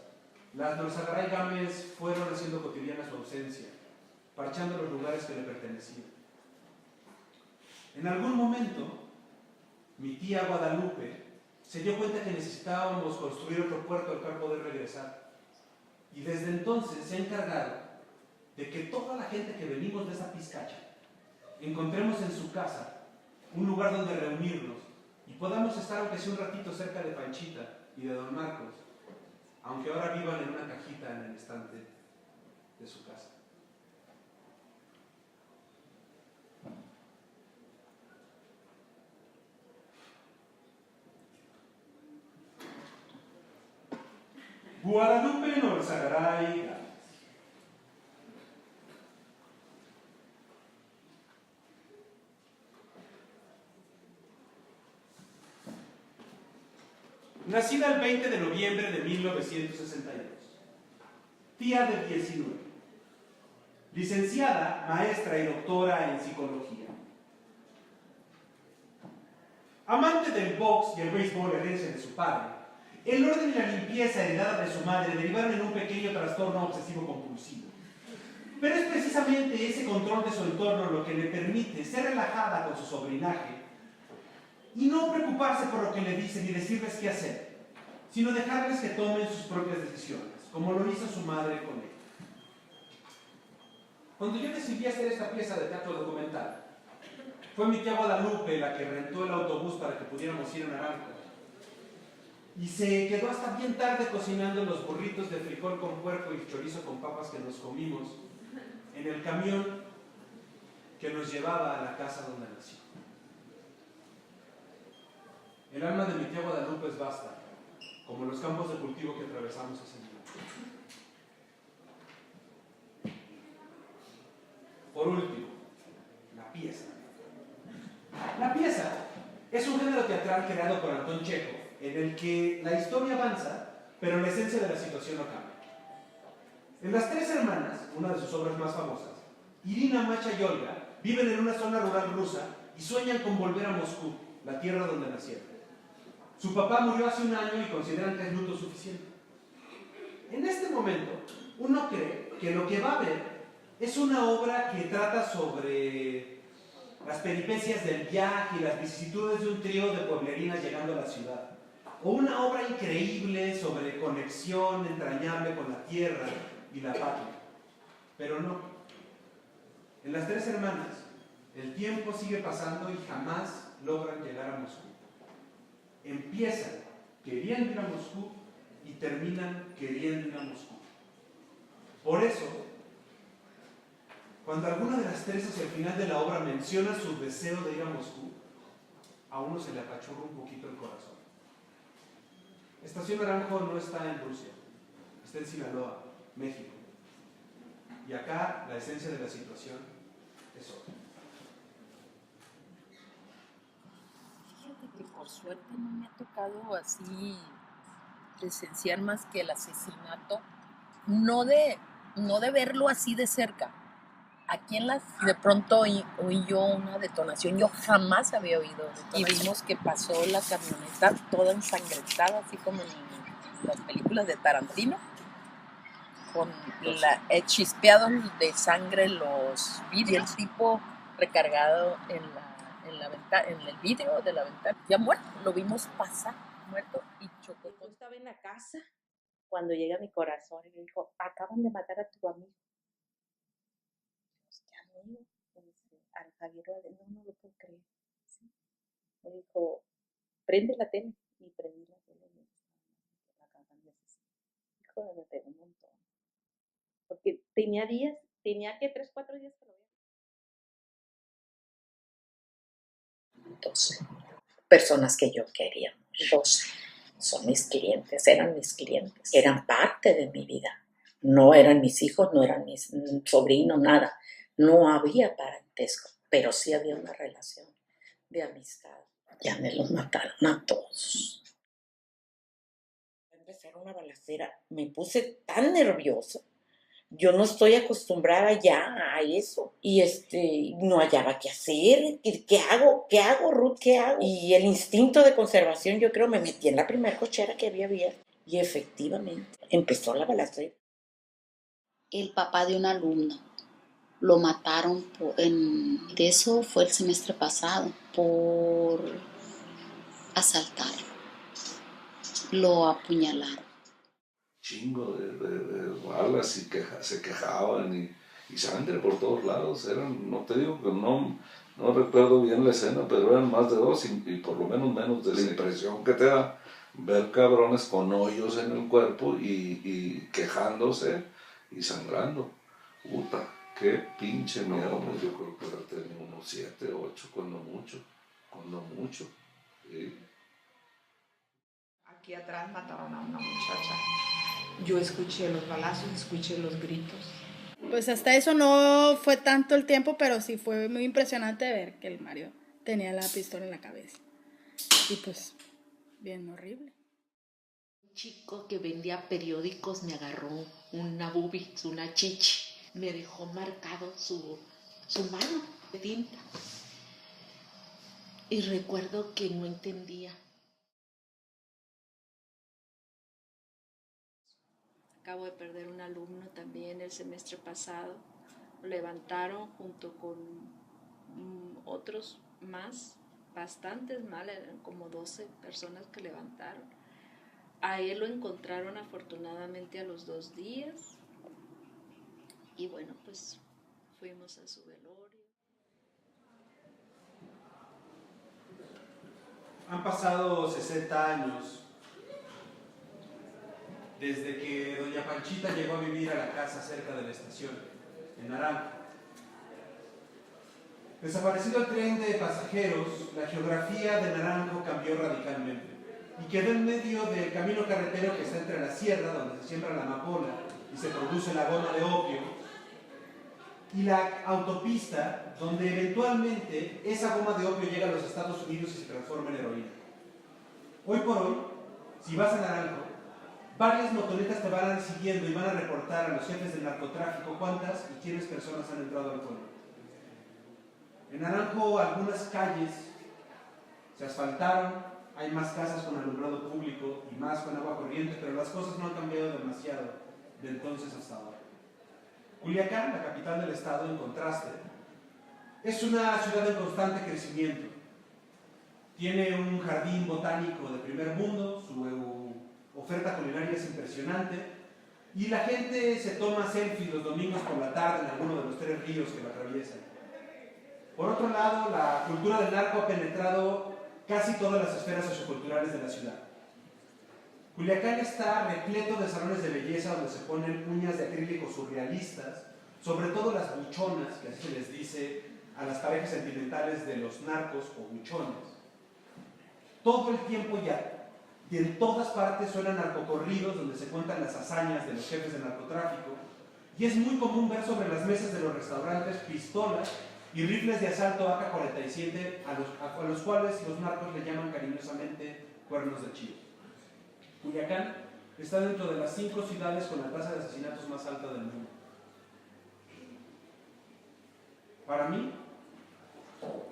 las Norzagaray Gámez fueron haciendo cotidiana su ausencia, parchando los lugares que le pertenecían. En algún momento, mi tía Guadalupe se dio cuenta que necesitábamos construir otro puerto al cual poder regresar. Y desde entonces se ha encargado de que toda la gente que venimos de esa pizcacha encontremos en su casa un lugar donde reunirnos y podamos estar, aunque sea un ratito, cerca de Panchita y de Don Marcos, aunque ahora vivan en una cajita en el estante de su casa. Guadalupe Norzagaray Gámez. Nacida el 20 de noviembre de 1962, tía del 19, licenciada, maestra y doctora en psicología. Amante del box y el béisbol, herencia de su padre, el orden y la limpieza heredada de su madre derivaron en un pequeño trastorno obsesivo-compulsivo. Pero es precisamente ese control de su entorno lo que le permite ser relajada con su sobrinaje y no preocuparse por lo que le dicen ni decirles qué hacer, sino dejarles que tomen sus propias decisiones, como lo hizo su madre con él. Cuando yo decidí hacer esta pieza de teatro documental, fue mi tía Guadalupe la que rentó el autobús para que pudiéramos ir a Naranjo. Y se quedó hasta bien tarde cocinando los burritos de frijol con puerco y chorizo con papas que nos comimos en el camión que nos llevaba a la casa donde nació. El alma de mi tía Guadalupe es vasta, como los campos de cultivo que atravesamos ese día. Por último, la pieza. La pieza es un género teatral creado por Anton Chekhov, en el que la historia avanza, pero la esencia de la situación no cambia. En Las Tres Hermanas, una de sus obras más famosas, Irina, Masha y Olga viven en una zona rural rusa y sueñan con volver a Moscú, la tierra donde nacieron. Su papá murió hace un año y consideran que es luto suficiente. En este momento, uno cree que lo que va a ver es una obra que trata sobre las peripecias del viaje y las vicisitudes de un trío de pueblerinas llegando a la ciudad. O una obra increíble sobre conexión entrañable con la tierra y la patria. Pero no. En Las Tres Hermanas, el tiempo sigue pasando y jamás logran llegar a Moscú. Empiezan queriendo ir a Moscú y terminan queriendo ir a Moscú. Por eso, cuando alguna de las tres hacia el final de la obra menciona su deseo de ir a Moscú, a uno se le apachurra un poquito el corazón. Estación Naranjo no está en Rusia, está en Sinaloa, México. Y acá la esencia de la situación es otra. Fíjate que por suerte no me ha tocado así presenciar más que el asesinato, no de verlo así de cerca. Aquí de pronto oí yo una detonación, yo jamás había oído detonación. Y vimos que pasó la camioneta toda ensangrentada, así como en las películas de Tarantino, con chispeados de sangre los vidrios, el tipo recargado en el vidrio de la ventana, ya muerto, lo vimos pasar, muerto, y chocó. Yo estaba en la casa cuando llega mi corazón y me dijo, acaban de matar a tu amigo. ¿Qué amigo? Al Javier, no lo puedo creer. ¿Sí? Me dijo, prende la tele. Y prendí la tele y la canción de asesino. Híjole, me pegó un montón. Porque tenía que 3, 4 días que lo veía. 12 personas que yo quería, 12. Son mis clientes, eran mis clientes, eran parte de mi vida. No eran mis hijos, no eran mis sobrinos, nada. No había parentesco, pero sí había una relación de amistad. Ya me los mataron a todos. Empezar una balacera, me puse tan nerviosa. Yo no estoy acostumbrada ya a eso. Y no hallaba qué hacer. ¿Qué hago? ¿Qué hago, Ruth? ¿Qué hago? Y el instinto de conservación, yo creo, me metí en la primera cochera que había abierto. Y efectivamente, empezó la balacera. El papá de un alumno lo mataron de eso fue el semestre pasado, por asaltarlo. Lo apuñalaron. Chingo de balas y se quejaban y sangre por todos lados. No te digo que no recuerdo bien la escena, pero eran más de 2 y por lo menos de la impresión que te da ver cabrones con hoyos en el cuerpo y quejándose y sangrando. Puta, qué pinche miedo. Yo creo que era tener unos 7, 8, cuando mucho. ¿Sí? Aquí atrás mataron a una muchacha. Yo escuché los balazos, escuché los gritos. Pues hasta eso no fue tanto el tiempo, pero sí fue muy impresionante ver que el Mario tenía la pistola en la cabeza. Y pues, bien horrible. Un chico que vendía periódicos me agarró una bubis, una chichi. Me dejó marcado su mano de tinta. Y recuerdo que no entendía. Acabo de perder un alumno también el semestre pasado. Lo levantaron junto con otros más, bastantes más, eran como 12 personas que levantaron. A él lo encontraron afortunadamente a los 2 días. Y bueno, pues fuimos a su velorio. Han pasado 60 años desde que doña Panchita llegó a vivir a la casa cerca de la estación, en Naranjo. Desaparecido el tren de pasajeros, la geografía de Naranjo cambió radicalmente. y quedó en medio del camino carretero que está entre la sierra, donde se siembra la amapola y se produce la goma de opio, y la autopista, donde eventualmente esa goma de opio llega a los Estados Unidos y se transforma en heroína. Hoy por hoy, si vas a Naranjo, varias motonetas te van a ir siguiendo y van a reportar a los jefes del narcotráfico cuántas y quiénes personas han entrado al pueblo. En Naranjo algunas calles se asfaltaron, hay más casas con alumbrado público y más con agua corriente, pero las cosas no han cambiado demasiado de entonces hasta ahora. Culiacán, la capital del estado, en contraste, es una ciudad en constante crecimiento. Tiene un jardín botánico de primer mundo, su oferta culinaria es impresionante y la gente se toma selfies los domingos por la tarde en alguno de los 3 ríos que lo atraviesan. Por otro lado, la cultura del narco ha penetrado casi todas las esferas socioculturales de la ciudad. Culiacán está repleto de salones de belleza donde se ponen uñas de acrílico surrealistas, sobre todo las buchonas, que así se les dice a las parejas sentimentales de los narcos o buchones. Todo el tiempo ya, y en todas partes suenan narcocorridos donde se cuentan las hazañas de los jefes de narcotráfico, y es muy común ver sobre las mesas de los restaurantes pistolas y rifles de asalto AK-47 a los cuales los narcos le llaman cariñosamente cuernos de chivo. Culiacán está dentro de las 5 ciudades con la tasa de asesinatos más alta del mundo. Para mí,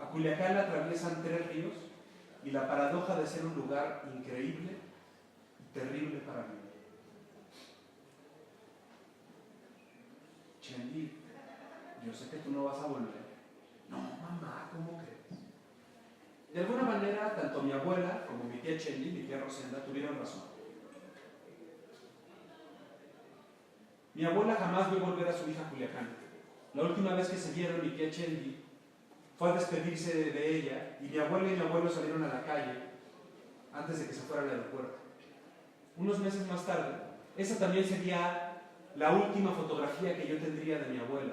a Culiacán la atraviesan 3 ríos y la paradoja de ser un lugar increíble y terrible para mí. Chendi, yo sé que tú no vas a volver. No, mamá, ¿cómo crees? De alguna manera, tanto mi abuela como mi tía Chendi, mi tía Rosenda, tuvieron razón. Mi abuela jamás vio volver a su hija a Culiacán. La última vez que se vieron, mi tía Chendi fue a despedirse de ella y mi abuela y mi abuelo salieron a la calle antes de que se fuera al aeropuerto. Unos meses más tarde, esa también sería la última fotografía que yo tendría de mi abuela.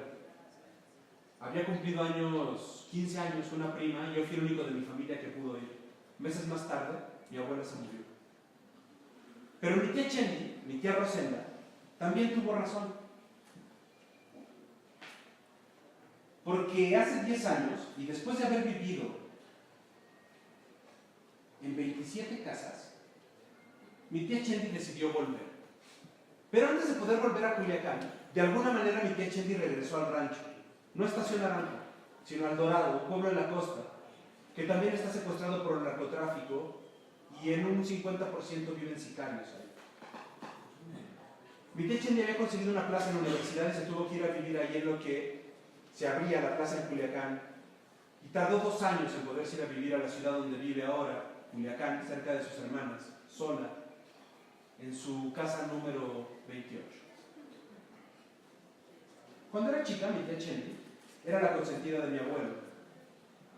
Había cumplido 15 años, una prima, y yo fui el único de mi familia que pudo ir. Meses más tarde, mi abuela se murió. Pero mi tía Chendi, mi tía Rosenda, también tuvo razón. Porque hace 10 años, y después de haber vivido en 27 casas, mi tía Chendi decidió volver. Pero antes de poder volver a Culiacán, de alguna manera mi tía Chendi regresó al rancho. No a Estación Naranjo, sino al Dorado, un pueblo en la costa, que también está secuestrado por el narcotráfico y en un 50% viven sicarios ahí. Mi tía Chendi había conseguido una plaza en la universidad y se tuvo que ir a vivir ahí en lo que se abría la plaza en Culiacán, y tardó 2 años en poderse ir a vivir a la ciudad donde vive ahora, Culiacán, cerca de sus hermanas, sola, en su casa número 28. Cuando era chica, mi tía Chendi era la consentida de mi abuelo.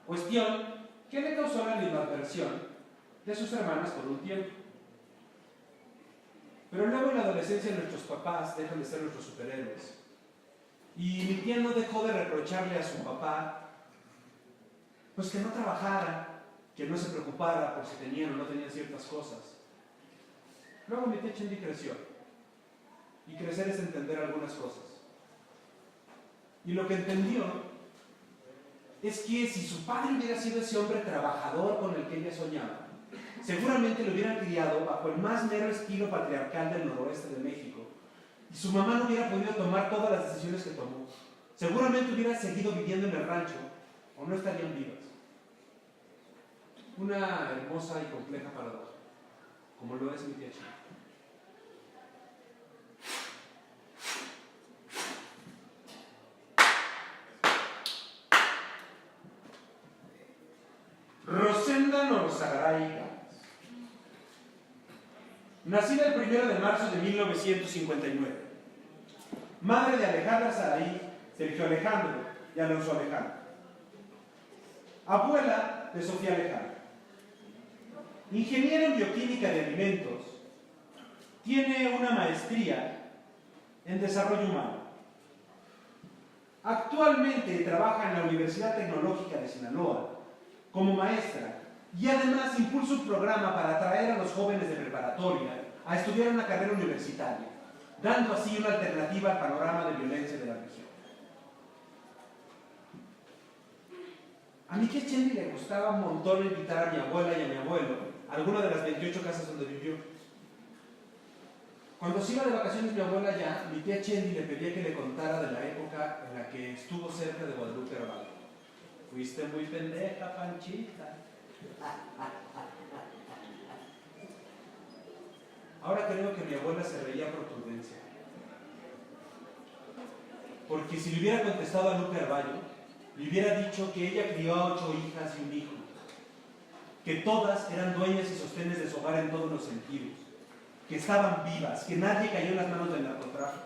Cuestión que le causó la animadversión de sus hermanas por un tiempo. Pero luego en la adolescencia nuestros papás dejan de ser nuestros superhéroes. Y mi tía no dejó de reprocharle a su papá pues que no trabajara, que no se preocupara por si tenían o no tenían ciertas cosas. Luego mi tía Chendi creció. Y crecer es entender algunas cosas. Y lo que entendió es que si su padre hubiera sido ese hombre trabajador con el que ella soñaba, seguramente lo hubieran criado bajo el más mero estilo patriarcal del noroeste de México. Y su mamá no hubiera podido tomar todas las decisiones que tomó. Seguramente hubiera seguido viviendo en el rancho o no estarían vivas. Una hermosa y compleja paradoja, como lo es mi tía Chendi. Rosenda Norzagaray Gámez. Nacida el 1 de marzo de 1959. Madre de Alejandra Saraí, Sergio Alejandro y Alonso Alejandro. Abuela de Sofía Alejandra. Ingeniera en bioquímica de alimentos. Tiene una maestría en desarrollo humano. Actualmente trabaja en la Universidad Tecnológica de Sinaloa como maestra Y además impulsa un programa para atraer a los jóvenes de preparatoria a estudiar una carrera universitaria, dando así una alternativa al panorama de violencia de la región. A Miquel Chendi le gustaba un montón invitar a mi abuela y a mi abuelo a alguna de las 28 casas donde vivió. Cuando se iba de vacaciones mi abuela ya, mi tía Chendi le pedía que le contara de la época en la que estuvo cerca de Guadalupe Arballo. Fuiste muy pendeja, Panchita. Ahora creo que mi abuela se reía por prudencia. Porque si le hubiera contestado a Lupe Arballo, le hubiera dicho que ella crió a 8 hijas y un hijo, que todas eran dueñas y sostenes de su hogar en todos los sentidos, que estaban vivas, que nadie cayó en las manos del narcotráfico,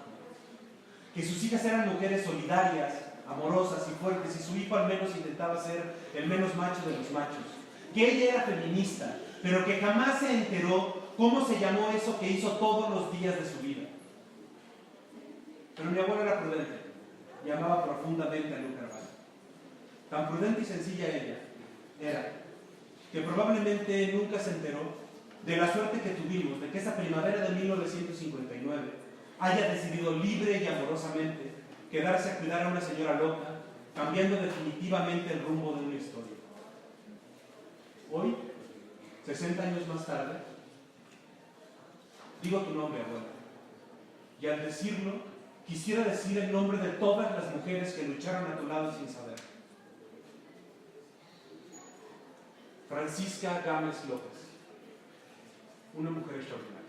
que sus hijas eran mujeres solidarias, amorosas y fuertes, y su hijo al menos intentaba ser el menos macho de los machos, que ella era feminista, pero que jamás se enteró cómo se llamó eso que hizo todos los días de su vida. Pero mi abuela era prudente y amaba profundamente a Lupe Arballo. Tan prudente y sencilla ella era que probablemente nunca se enteró de la suerte que tuvimos de que esa primavera de 1959 haya decidido libre y amorosamente quedarse a cuidar a una señora loca, cambiando definitivamente el rumbo de una historia. Hoy, 60 años más tarde, digo tu nombre, abuela, y al decirlo, quisiera decir el nombre de todas las mujeres que lucharon a tu lado sin saber. Francisca Gámez López, una mujer extraordinaria.